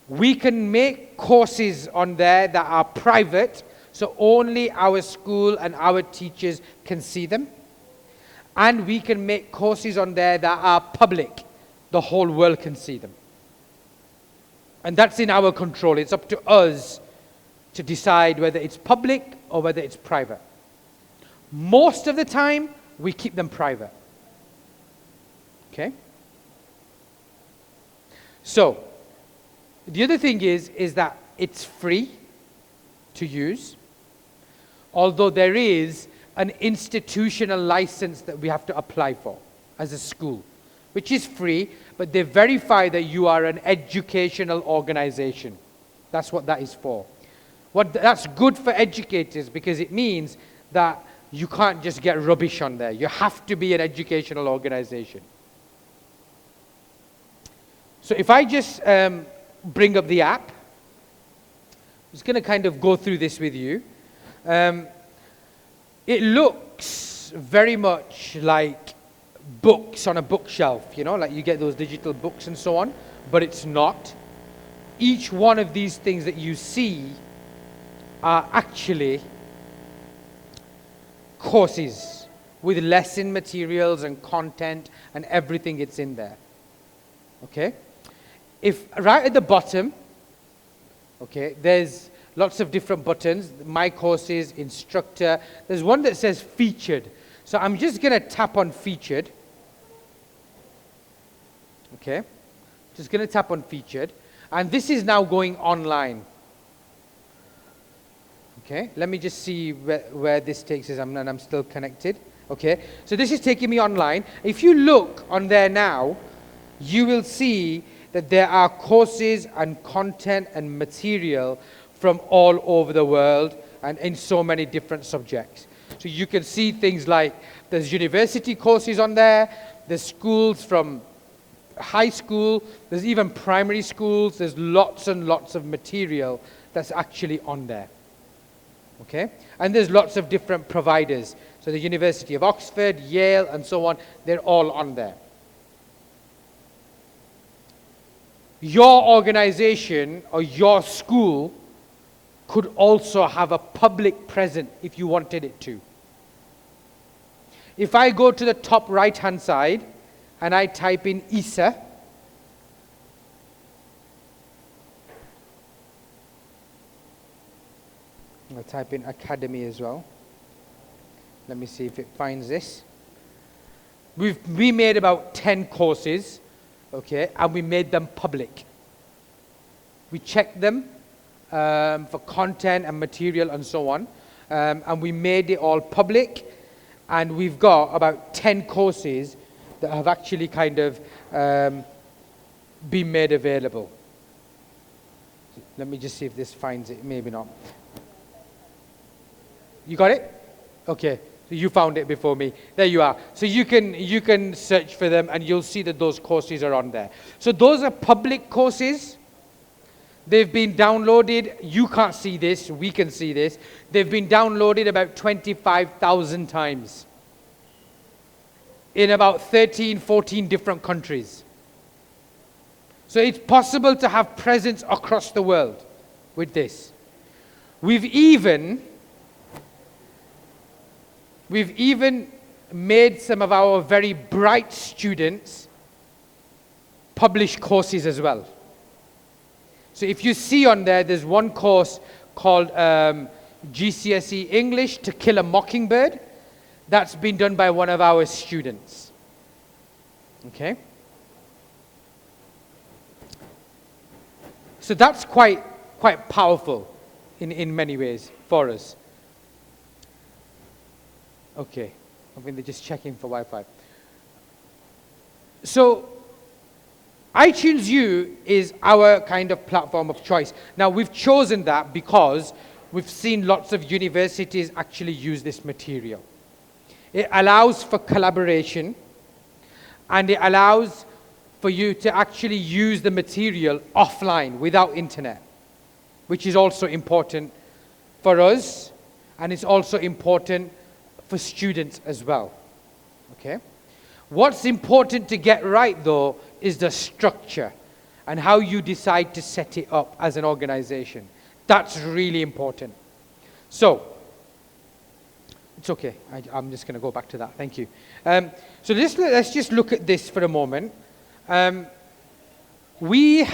Speaker 4: We can make courses on there that are private, so only our school and our teachers can see them. And we can make courses on there that are public. The whole world can see them. And that's in our control. It's up to us to decide whether it's public or whether it's private. Most of the time, we keep them private. Okay? So, the other thing is that it's free to use, although there is an institutional license that we have to apply for as a school, which is free, but they verify that you are an educational organization. That's what that is for. That's good for educators because it means that you can't just get rubbish on there. You have to be an educational organization. So if I just bring up the app, I'm just going to kind of go through this with you. It looks very much like books on a bookshelf, you know, like you get those digital books and so on, but it's not. Each one of these things that you see are actually courses with lesson materials and content and everything it's in there. Okay? If right at the bottom, okay, there's lots of different buttons, my courses, instructor. There's one that says featured. So I'm just going to tap on featured. Okay? Just going to tap on featured. And this is now going online. Okay? Let me just see where this takes us. I'm still connected. Okay? So this is taking me online. If you look on there now, you will see that there are courses and content and material from all over the world and in so many different subjects. So you can see things like there's university courses on there, there's schools from high school, there's even primary schools, there's lots and lots of material that's actually on there. Okay? And there's lots of different providers. So the University of Oxford, Yale, and so on, they're all on there. Your organization or your school could also have a public presence if you wanted it to. If I go to the top right-hand side and I type in ISA, I'll type in academy as well. Let me see if it finds this. We made about 10 courses, okay, and we made them public. We checked them for content and material and so on, and we made it all public, and we've got about 10 courses that have actually kind of been made available. Let me just see if this finds it, maybe not. You got it? Okay, so you found it before me. There you are. So you can search for them and you'll see that those courses are on there. So those are public courses. They've been downloaded. You can't see this, we can see this. They've been downloaded about 25,000 times in about 13, 14 different countries. So it's possible to have presence across the world with this. We've even made some of our very bright students publish courses as well. So if you see on there, there's one course called GCSE English to Kill a Mockingbird. That's been done by one of our students. Okay? So that's quite powerful in many ways for us. Okay, I mean they're just checking for Wi-Fi. So iTunes U is our kind of platform of choice. Now we've chosen that because we've seen lots of universities actually use this material. It allows for collaboration and it allows for you to actually use the material offline without internet, which is also important for us and it's also important for students as well. Okay? What's important to get right, though, is the structure and how you decide to set it up as an organization. That's really important. So, it's okay. I'm just going to go back to that. Thank you. So let's just look at this for a moment. We've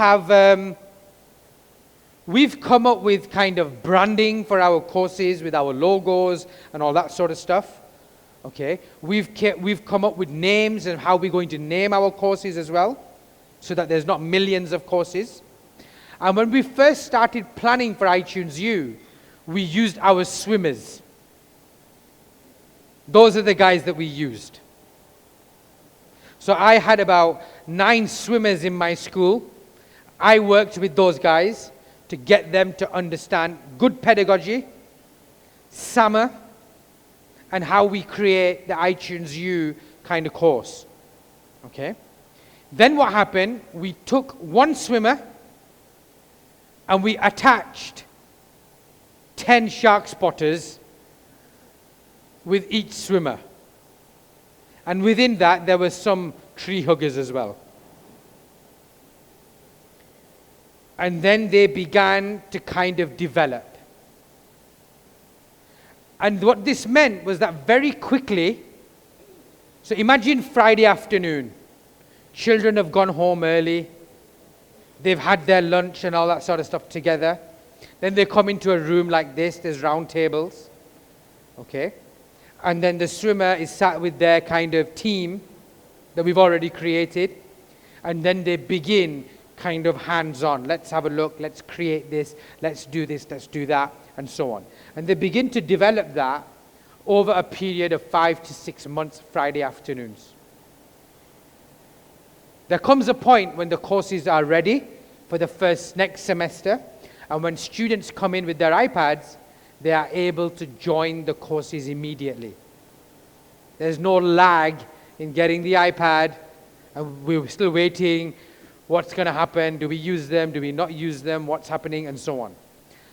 Speaker 4: come up with kind of branding for our courses with our logos and all that sort of stuff. Okay. We've come up with names and how we're going to name our courses as well, so that there's not millions of courses. And when we first started planning for iTunes U, we used our swimmers. Those are the guys that we used. So I had about 9 swimmers in my school. I worked with those guys to get them to understand good pedagogy, SAMR, and how we create the iTunes U kind of course. Okay? Then what happened, we took one swimmer and we attached 10 shark spotters with each swimmer. And within that, there were some tree huggers as well. And then they began to kind of develop. And what this meant was that very quickly, so imagine Friday afternoon, children have gone home early, they've had their lunch and all that sort of stuff together. Then they come into a room like this, there's round tables, okay? And then the swimmer is sat with their kind of team that we've already created. And then they begin kind of hands-on. Let's have a look, let's create this, let's do that, and so on. And they begin to develop that over a period of 5 to 6 months, Friday afternoons. There comes a point when the courses are ready for the next semester, and when students come in with their iPads, they are able to join the courses immediately. There's no lag in getting the iPad, and we're still waiting. What's going to happen? Do we use them? Do we not use them? What's happening? And so on.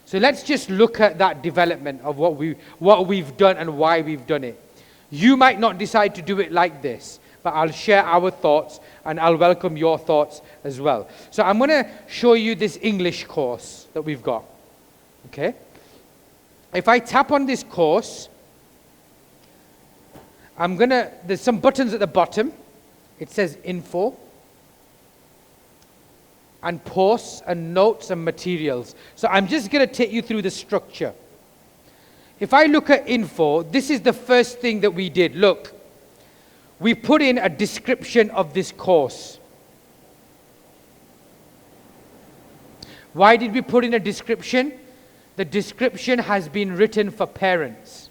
Speaker 4: So let's just look at that development of what we've done and why we've done it. You might not decide to do it like this, but I'll share our thoughts and I'll welcome your thoughts as well. So I'm going to show you this English course that we've got. Okay? If I tap on this course, there's some buttons at the bottom. It says info, and posts and notes and materials. So I'm just going to take you through the structure. If I look at info, this is the first thing that we did. Look, we put in a description of this course. Why did we put in a description? The description has been written for parents.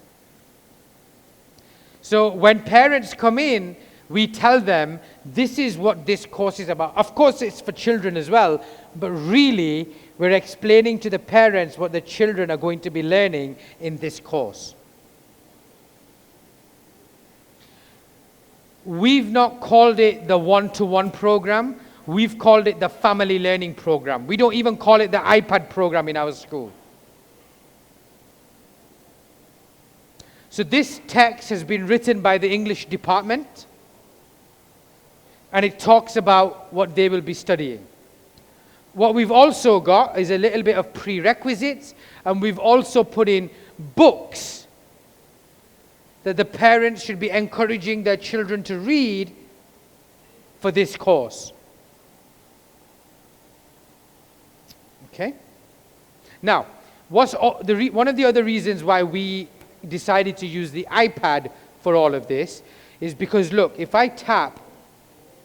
Speaker 4: So when parents come in, we tell them this is what this course is about. Of course, it's for children as well, but really, we're explaining to the parents what the children are going to be learning in this course. We've not called it the one-to-one program. We've called it the family learning program. We don't even call it the iPad program in our school. So this text has been written by the English department, and it talks about what they will be studying. What we've also got is a little bit of prerequisites, and we've also put in books that the parents should be encouraging their children to read for this course. Okay? Now, one of the other reasons why we decided to use the iPad for all of this is because, look, if I tap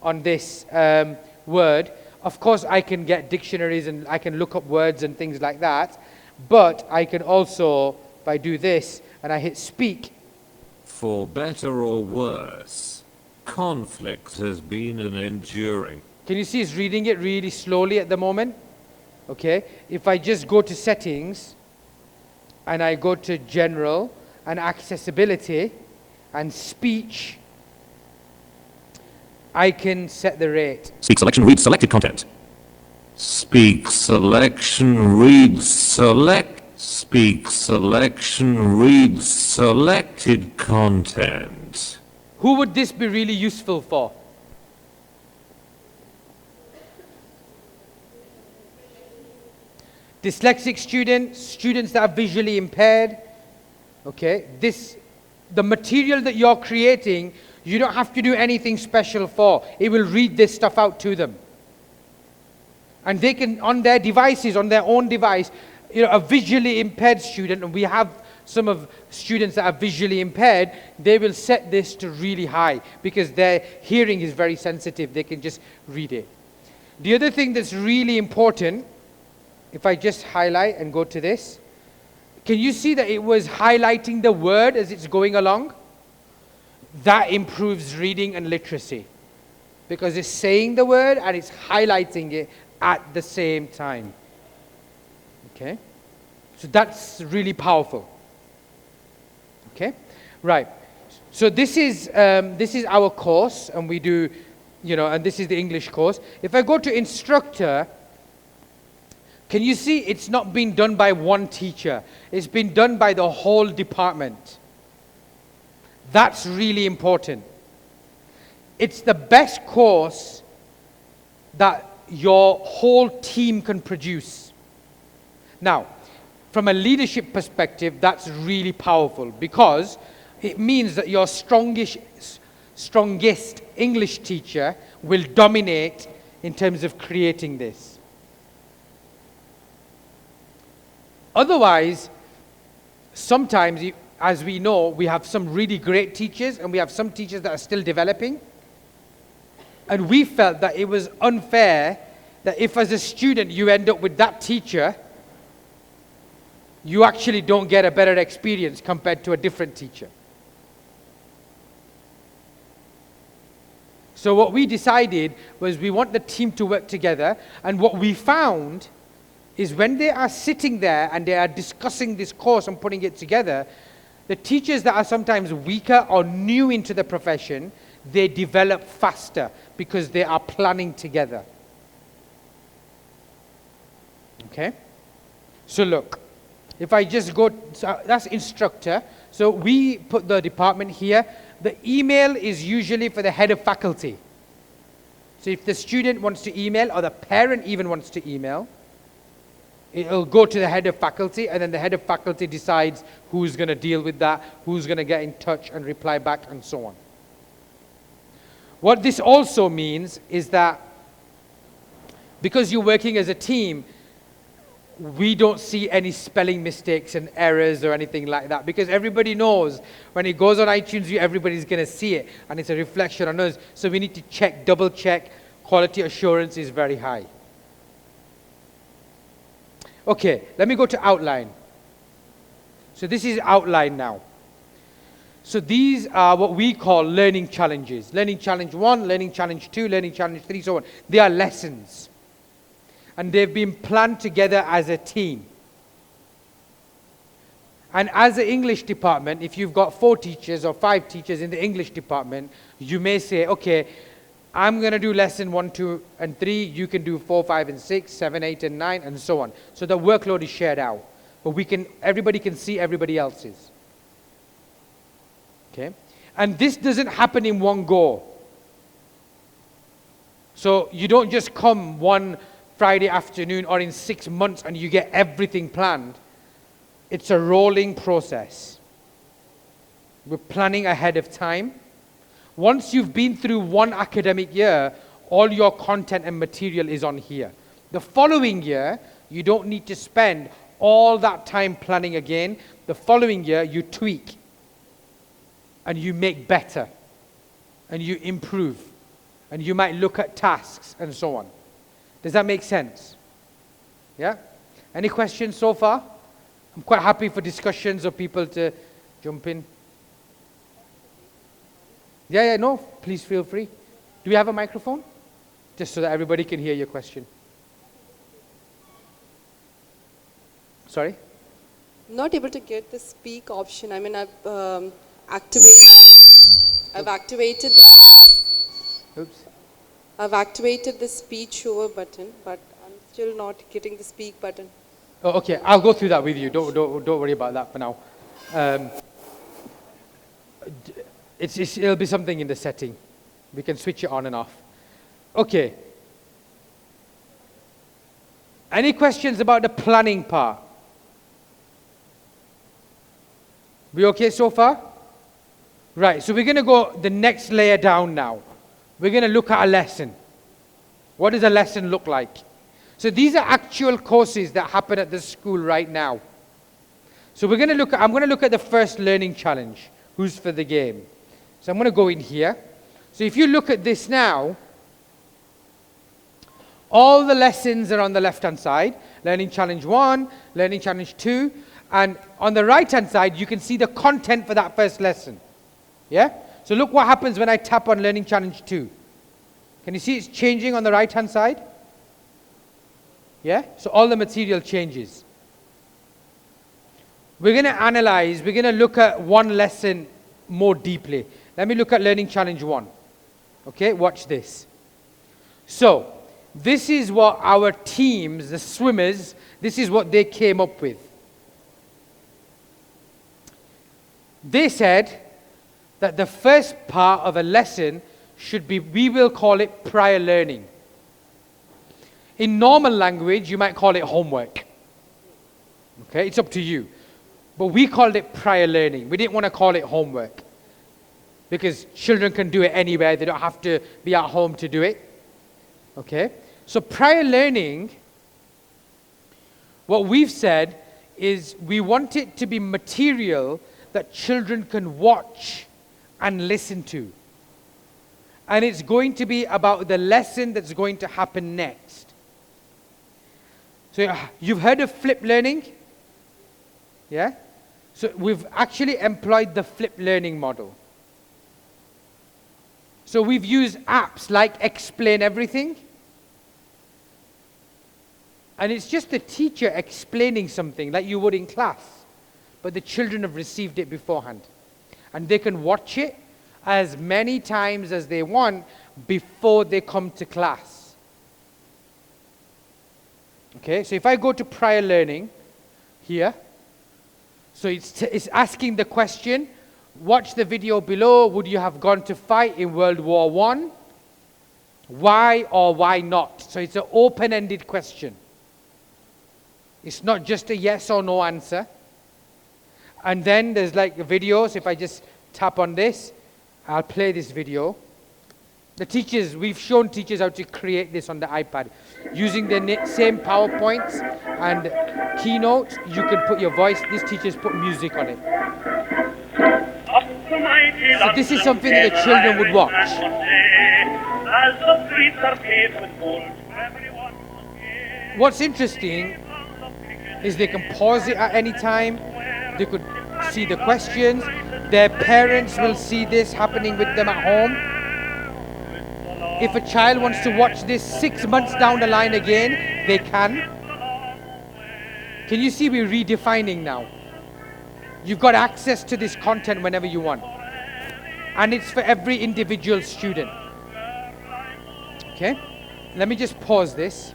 Speaker 4: on this word, of course I can get dictionaries and I can look up words and things like that, but I can also, if I do this and I hit speak.
Speaker 12: For better or worse, conflict has been an enduring.
Speaker 4: Can you see it's reading it really slowly at the moment? Okay, if I just go to settings and I go to general and accessibility and speech, I can set the rate.
Speaker 12: Speak selection reads selected content. Speak selection reads select. Speak selection reads selected content.
Speaker 4: Who would this be really useful for? Dyslexic students, students that are visually impaired. Okay, the material that you're creating, you don't have to do anything special for. It will read this stuff out to them. And they can, on their devices, on their own device, a visually impaired student, and we have some of students that are visually impaired, they will set this to really high because their hearing is very sensitive. They can just read it. The other thing that's really important, if I just highlight and go to this, can you see that it was highlighting the word as it's going along? That improves reading and literacy because it's saying the word and it's highlighting it at the same time. Okay? So that's really powerful. Okay? Right. So this is our course, and we do, and this is the English course. If I go to instructor, can you see it's not been done by one teacher? It's been done by the whole department. That's really important. It's the best course that your whole team can produce. Now, from a leadership perspective, that's really powerful because it means that your strongest English teacher will dominate in terms of creating this. Otherwise, sometimes, as we know, we have some really great teachers and we have some teachers that are still developing. And we felt that it was unfair that if as a student you end up with that teacher, you actually don't get a better experience compared to a different teacher. So what we decided was we want the team to work together, and what we found is when they are sitting there and they are discussing this course and putting it together, the teachers that are sometimes weaker or new into the profession, they develop faster because they are planning together. Okay? So look, if I just go, so that's instructor. So we put the department here. The email is usually for the head of faculty. So if the student wants to email or the parent even wants to email, it'll go to the head of faculty, and then the head of faculty decides who's going to deal with that, who's going to get in touch and reply back, and so on. What this also means is that because you're working as a team, we don't see any spelling mistakes and errors or anything like that, because everybody knows when it goes on iTunes, everybody's going to see it, and it's a reflection on us. So we need to check, double check. Quality assurance is very high. Okay, let me go to outline. So this is outline now. So these are what we call learning challenges. Learning challenge 1, learning challenge 2, learning challenge 3, so on. They are lessons. And they've been planned together as a team. And as an English department, if you've got 4 teachers or 5 teachers in the English department, you may say, okay, I'm going to do lesson 1, 2, and 3. You can do 4, 5, and 6, 7, 8, and 9, and so on. So the workload is shared out. But everybody can see everybody else's. Okay? And this doesn't happen in one go. So you don't just come one Friday afternoon or in 6 months and you get everything planned. It's a rolling process. We're planning ahead of time. Once you've been through one academic year, all your content and material is on here. The following year, you don't need to spend all that time planning again. The following year, you tweak and you make better and you improve and you might look at tasks and so on. Does that make sense? Yeah? Any questions so far? I'm quite happy for discussions or people to jump in. Yeah, no, please feel free. Do we have a microphone? Just so that everybody can hear your question. Sorry?
Speaker 6: Not able to get the speak option. I mean, I've activated the speech over button, but I'm still not getting the speak button.
Speaker 4: Oh, okay, I'll go through that with you. Don't worry about that for now. It'll be something in the setting. We can switch it on and off. Okay. Any questions about the planning part? We okay so far? Right, so we're going to go the next layer down now. We're going to look at a lesson. What does a lesson look like? So these are actual courses that happen at the school right now. So I'm going to look at the first learning challenge. Who's for the game? So I'm going to go in here. So if you look at this now, all the lessons are on the left-hand side. Learning challenge 1, learning challenge 2, and on the right-hand side, you can see the content for that first lesson. Yeah? So look what happens when I tap on learning challenge 2. Can you see it's changing on the right-hand side? Yeah? So all the material changes. We're going to analyze, we're going to look at one lesson more deeply. Let me look at learning challenge 1. Okay, watch this. So, this is what our teams, the swimmers, this is what they came up with. They said that the first part of a lesson should be, we will call it prior learning. In normal language, you might call it homework. Okay, it's up to you. But we called it prior learning. We didn't want to call it homework, because children can do it anywhere. They don't have to be at home to do it. Okay? So prior learning, what we've said is we want it to be material that children can watch and listen to. And it's going to be about the lesson that's going to happen next. So you've heard of flip learning? Yeah? So we've actually employed the flip learning model. So we've used apps like Explain Everything. And it's just the teacher explaining something like you would in class. But the children have received it beforehand. And they can watch it as many times as they want before they come to class. Okay, so if I go to prior learning here, so it's asking the question, watch the video below, would you have gone to fight in World War I? Why or why not? So it's an open-ended question. It's not just a yes or no answer. And then there's like videos. If I just tap on this, I'll play this video. The teachers, we've shown teachers how to create this on the iPad. Using the same PowerPoints and Keynote, you can put your voice. These teachers put music on it. So this is something that the children would watch. What's interesting is they can pause it at any time. They could see the questions. Their parents will see this happening with them at home. If a child wants to watch this 6 months down the line again, they can. Can you see we're redefining now? You've got access to this content whenever you want. And it's for every individual student. Okay? Let me just pause this.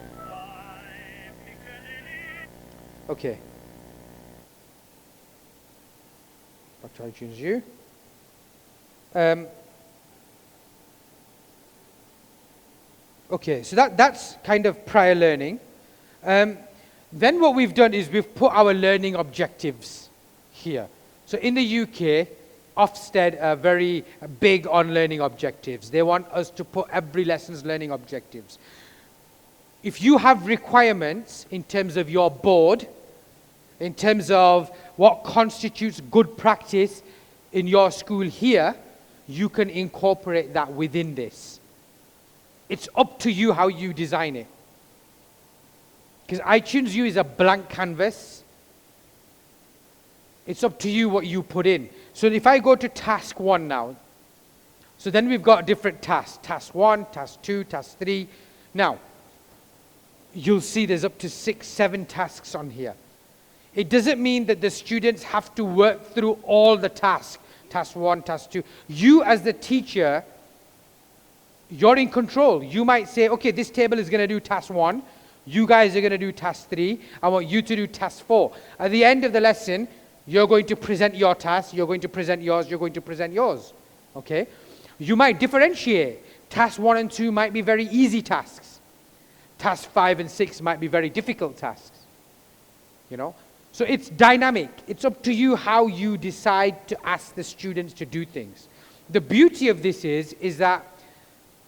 Speaker 4: Okay. I'll try to choose you. Okay, so that's kind of prior learning. Then what we've done is we've put our learning objectives here. So in the UK, Ofsted are very big on learning objectives. They want us to put every lesson's learning objectives. If you have requirements in terms of your board, in terms of what constitutes good practice in your school here, you can incorporate that within this. It's up to you how you design it. Because iTunes U is a blank canvas. It's up to you what you put in. So if I go to task 1 now, so then we've got different tasks. Task 1, task 2, task 3. Now, you'll see there's up to 6, 7 tasks on here. It doesn't mean that the students have to work through all the tasks. Task 1, task 2. You as the teacher, you're in control. You might say, okay, this table is going to do task 1. You guys are going to do task 3. I want you to do task 4. At the end of the lesson, you're going to present your task. You're going to present yours. You're going to present yours. Okay? You might differentiate. Task 1 and 2 might be very easy tasks. Task 5 and 6 might be very difficult tasks. You know? So it's dynamic. It's up to you how you decide to ask the students to do things. The beauty of this is that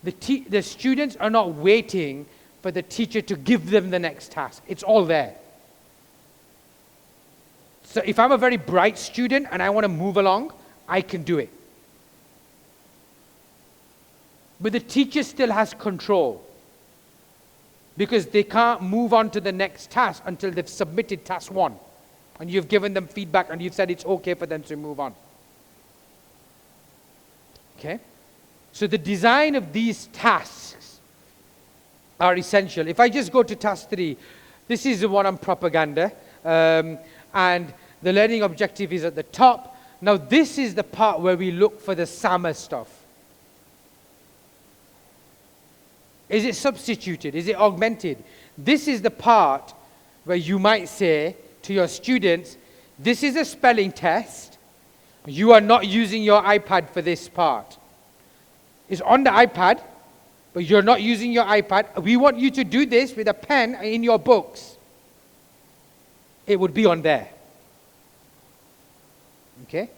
Speaker 4: the students are not waiting for the teacher to give them the next task. It's all there. So if I'm a very bright student and I want to move along, I can do it. But the teacher still has control, because they can't move on to the next task until they've submitted task 1. And you've given them feedback and you've said it's okay for them to move on. Okay? So the design of these tasks are essential. If I just go to task 3, this is the one on propaganda. And the learning objective is at the top. Now this is the part where we look for the SAMR stuff. Is it substituted? Is it augmented? This is the part where you might say to your students, this is a spelling test. You are not using your iPad for this part. It's on the iPad, but you're not using your iPad. We want you to do this with a pen in your books. It would be on there. Okay?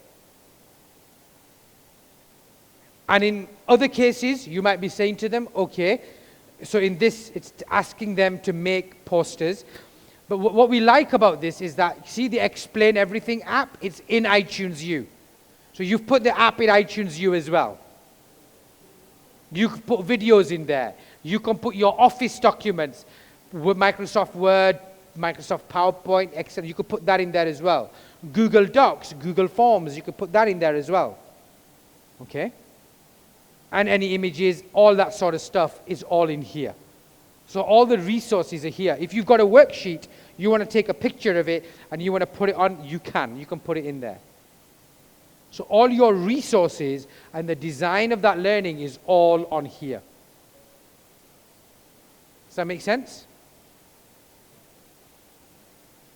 Speaker 4: And in other cases, you might be saying to them, okay, so in this, it's asking them to make posters. But what we like about this is that, see the Explain Everything app? It's in iTunes U. So you've put the app in iTunes U as well. You can put videos in there. You can put your office documents, with Microsoft Word, Microsoft PowerPoint, Excel. You could put that in there as well. Google Docs, Google Forms, you could put that in there as well. Okay? And any images, all that sort of stuff is all in here. So all the resources are here. If you've got a worksheet, you want to take a picture of it and you want to put it on, you can. You can put it in there. So all your resources and the design of that learning is all on here. Does that make sense?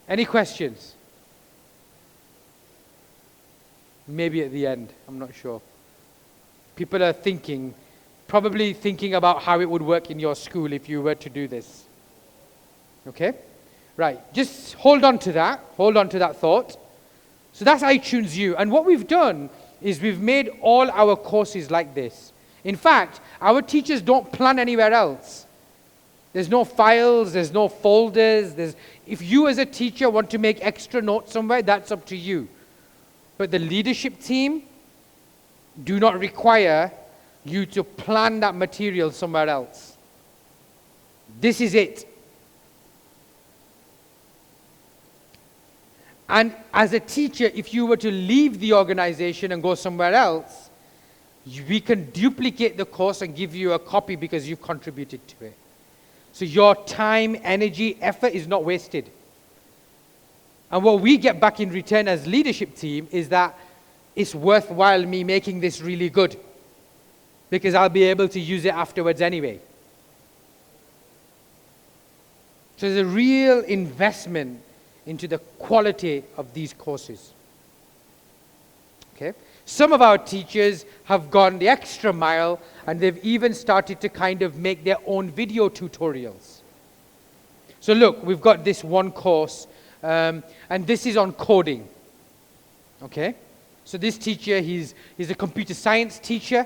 Speaker 4: Any questions? Maybe at the end, I'm not sure. People are thinking, probably thinking about how it would work in your school if you were to do this. Okay? Right, just hold on to that thought. So that's iTunes U. And what we've done is we've made all our courses like this. In fact, our teachers don't plan anywhere else. There's no files, there's no folders. If you as a teacher want to make extra notes somewhere, that's up to you. But the leadership team do not require you to plan that material somewhere else. This is it. And as a teacher, if you were to leave the organization and go somewhere else, we can duplicate the course and give you a copy because you've contributed to it. So your time, energy, effort is not wasted. And what we get back in return as leadership team is that it's worthwhile me making this really good, because I'll be able to use it afterwards anyway. So there's a real investment into the quality of these courses. Okay? Some of our teachers have gone the extra mile and they've even started to kind of make their own video tutorials. So look, we've got this one course and this is on coding. Okay? So this teacher, he's a computer science teacher.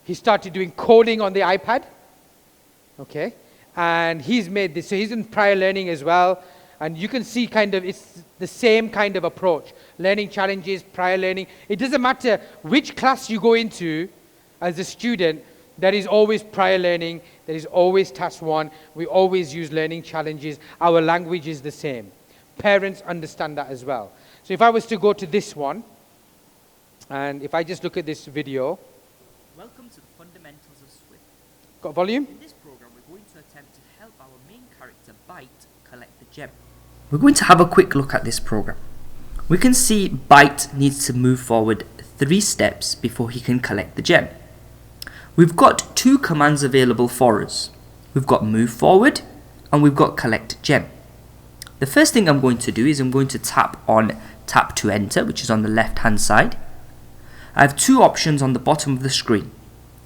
Speaker 4: He started doing coding on the iPad. Okay? And he's made this, so he's in prior learning as well. And you can see kind of, it's the same kind of approach. Learning challenges, prior learning. It doesn't matter which class you go into as a student, there is always prior learning, there is always task 1. We always use learning challenges. Our language is the same. Parents understand that as well. So if I was to go to this one, and if I just look at this video.
Speaker 13: Welcome to the fundamentals of Swift.
Speaker 4: Got volume?
Speaker 13: In this program, we're going to attempt to help our main character, Byte, collect the gem. We're going to have a quick look at this program. We can see Byte needs to move forward 3 steps before he can collect the gem. We've got 2 commands available for us. We've got move forward and we've got collect gem. The first thing I'm going to do is I'm going to tap on tap to enter, which is on the left hand side. I have two options on the bottom of the screen.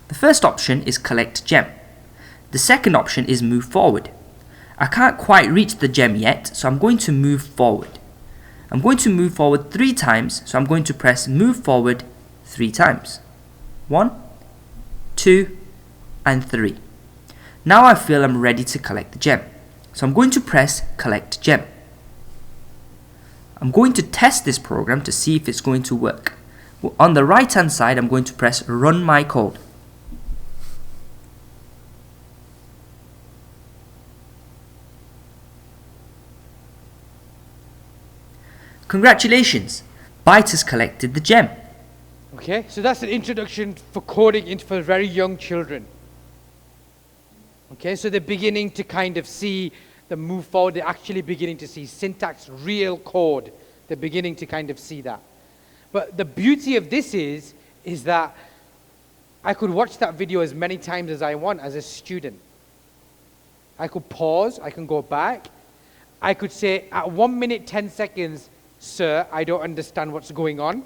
Speaker 13: The first option is collect gem. The second option is move forward. I can't quite reach the gem yet, so I'm going to move forward. I'm going to move forward 3 times, so I'm going to press move forward 3 times. 1, 2, and 3. Now I feel I'm ready to collect the gem. So I'm going to press collect gem. I'm going to test this program to see if it's going to work. On the right hand side, I'm going to press run my code. Congratulations! Byte has collected the gem.
Speaker 4: Okay, so that's an introduction for coding for very young children. Okay, so they're beginning to kind of see the move forward. They're actually beginning to see syntax, real code. They're beginning to kind of see that. But the beauty of this is that I could watch that video as many times as I want as a student. I could pause, I can go back. I could say at 1 minute, 10 seconds, sir, I don't understand what's going on.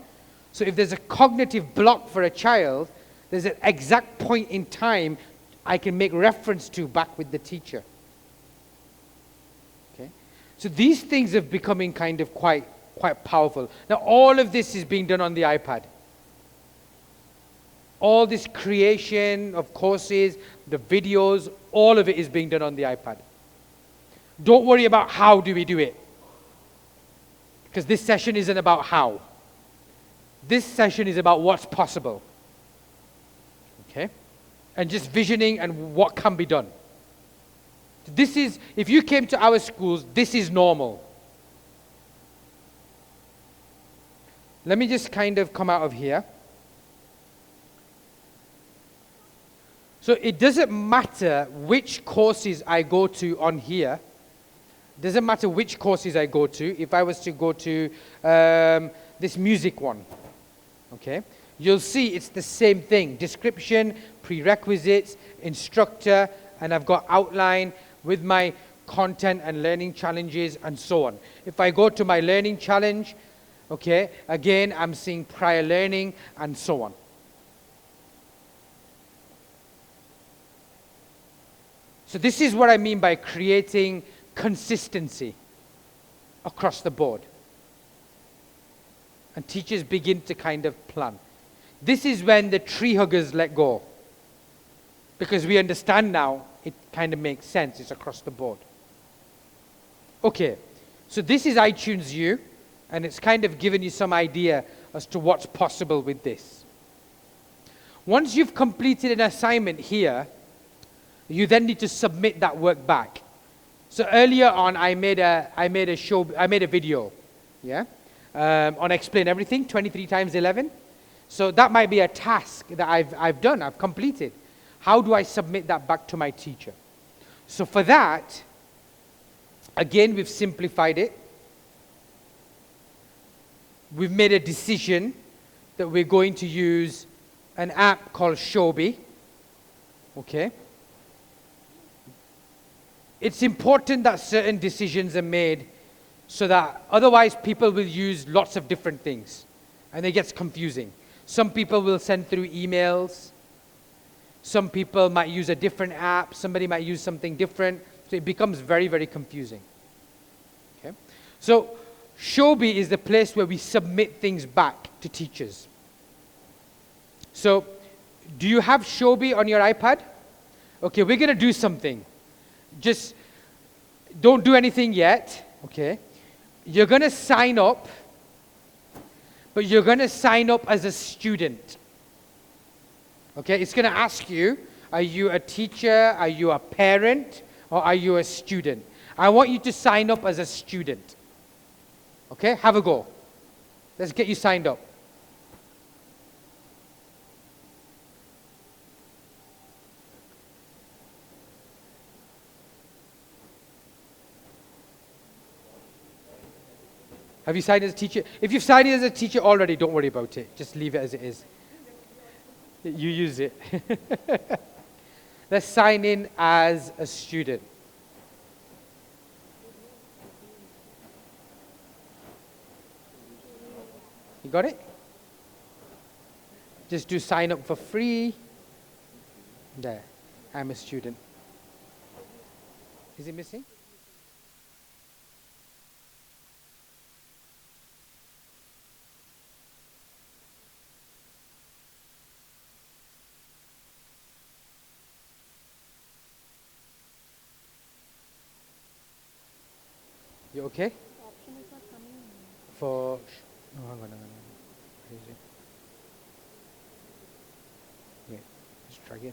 Speaker 4: So if there's a cognitive block for a child, there's an exact point in time I can make reference to back with the teacher. Okay? So these things are becoming kind of quite powerful. Now all of this is being done on the iPad. All this creation of courses, the videos, all of it is being done on the iPad. Don't worry about how do we do it. Because this session isn't about how. This session is about what's possible. Okay? And just visioning and what can be done. This is, if you came to our schools, this is normal. Let me just kind of come out of here. So it doesn't matter which courses I go to on here. It doesn't matter which courses I go to. If I was to go to this music one, okay, you'll see it's the same thing. Description, prerequisites, instructor, and I've got outline with my content and learning challenges and so on. If I go to my learning challenge, okay, again, I'm seeing prior learning and so on. So this is what I mean by creating consistency across the board. And teachers begin to kind of plan. This is when the tree huggers let go. Because we understand now, it kind of makes sense, it's across the board. Okay, so this is iTunes U, and it's kind of given you some idea as to what's possible with this. Once you've completed an assignment here, you then need to submit that work back. So earlier on, I made a video, yeah, on Explain Everything, 23 times 11. So that might be a task that I've done, I've completed. How do I submit that back to my teacher? So for that, again, we've simplified it. We've made a decision that we're going to use an app called Shobi, okay? It's important that certain decisions are made so that otherwise people will use lots of different things and it gets confusing. Some people will send through emails. Some people might use a different app. Somebody might use something different. So it becomes very, very confusing. Okay? So Shobi is the place where we submit things back to teachers. So do you have Shobi on your iPad? Okay, we're going to do something. Just don't do anything yet, okay? You're going to sign up, but you're going to sign up as a student. Okay, it's going to ask you, are you a teacher, are you a parent, or are you a student? I want you to sign up as a student. Okay, have a go. Let's get you signed up. Have you signed as a teacher? If you've signed in as a teacher already, don't worry about it. Just leave it as it is. You use it. Let's sign in as a student. You got it? Just do sign up for free. There, I'm a student. Is it missing? You okay? For, oh, hang on.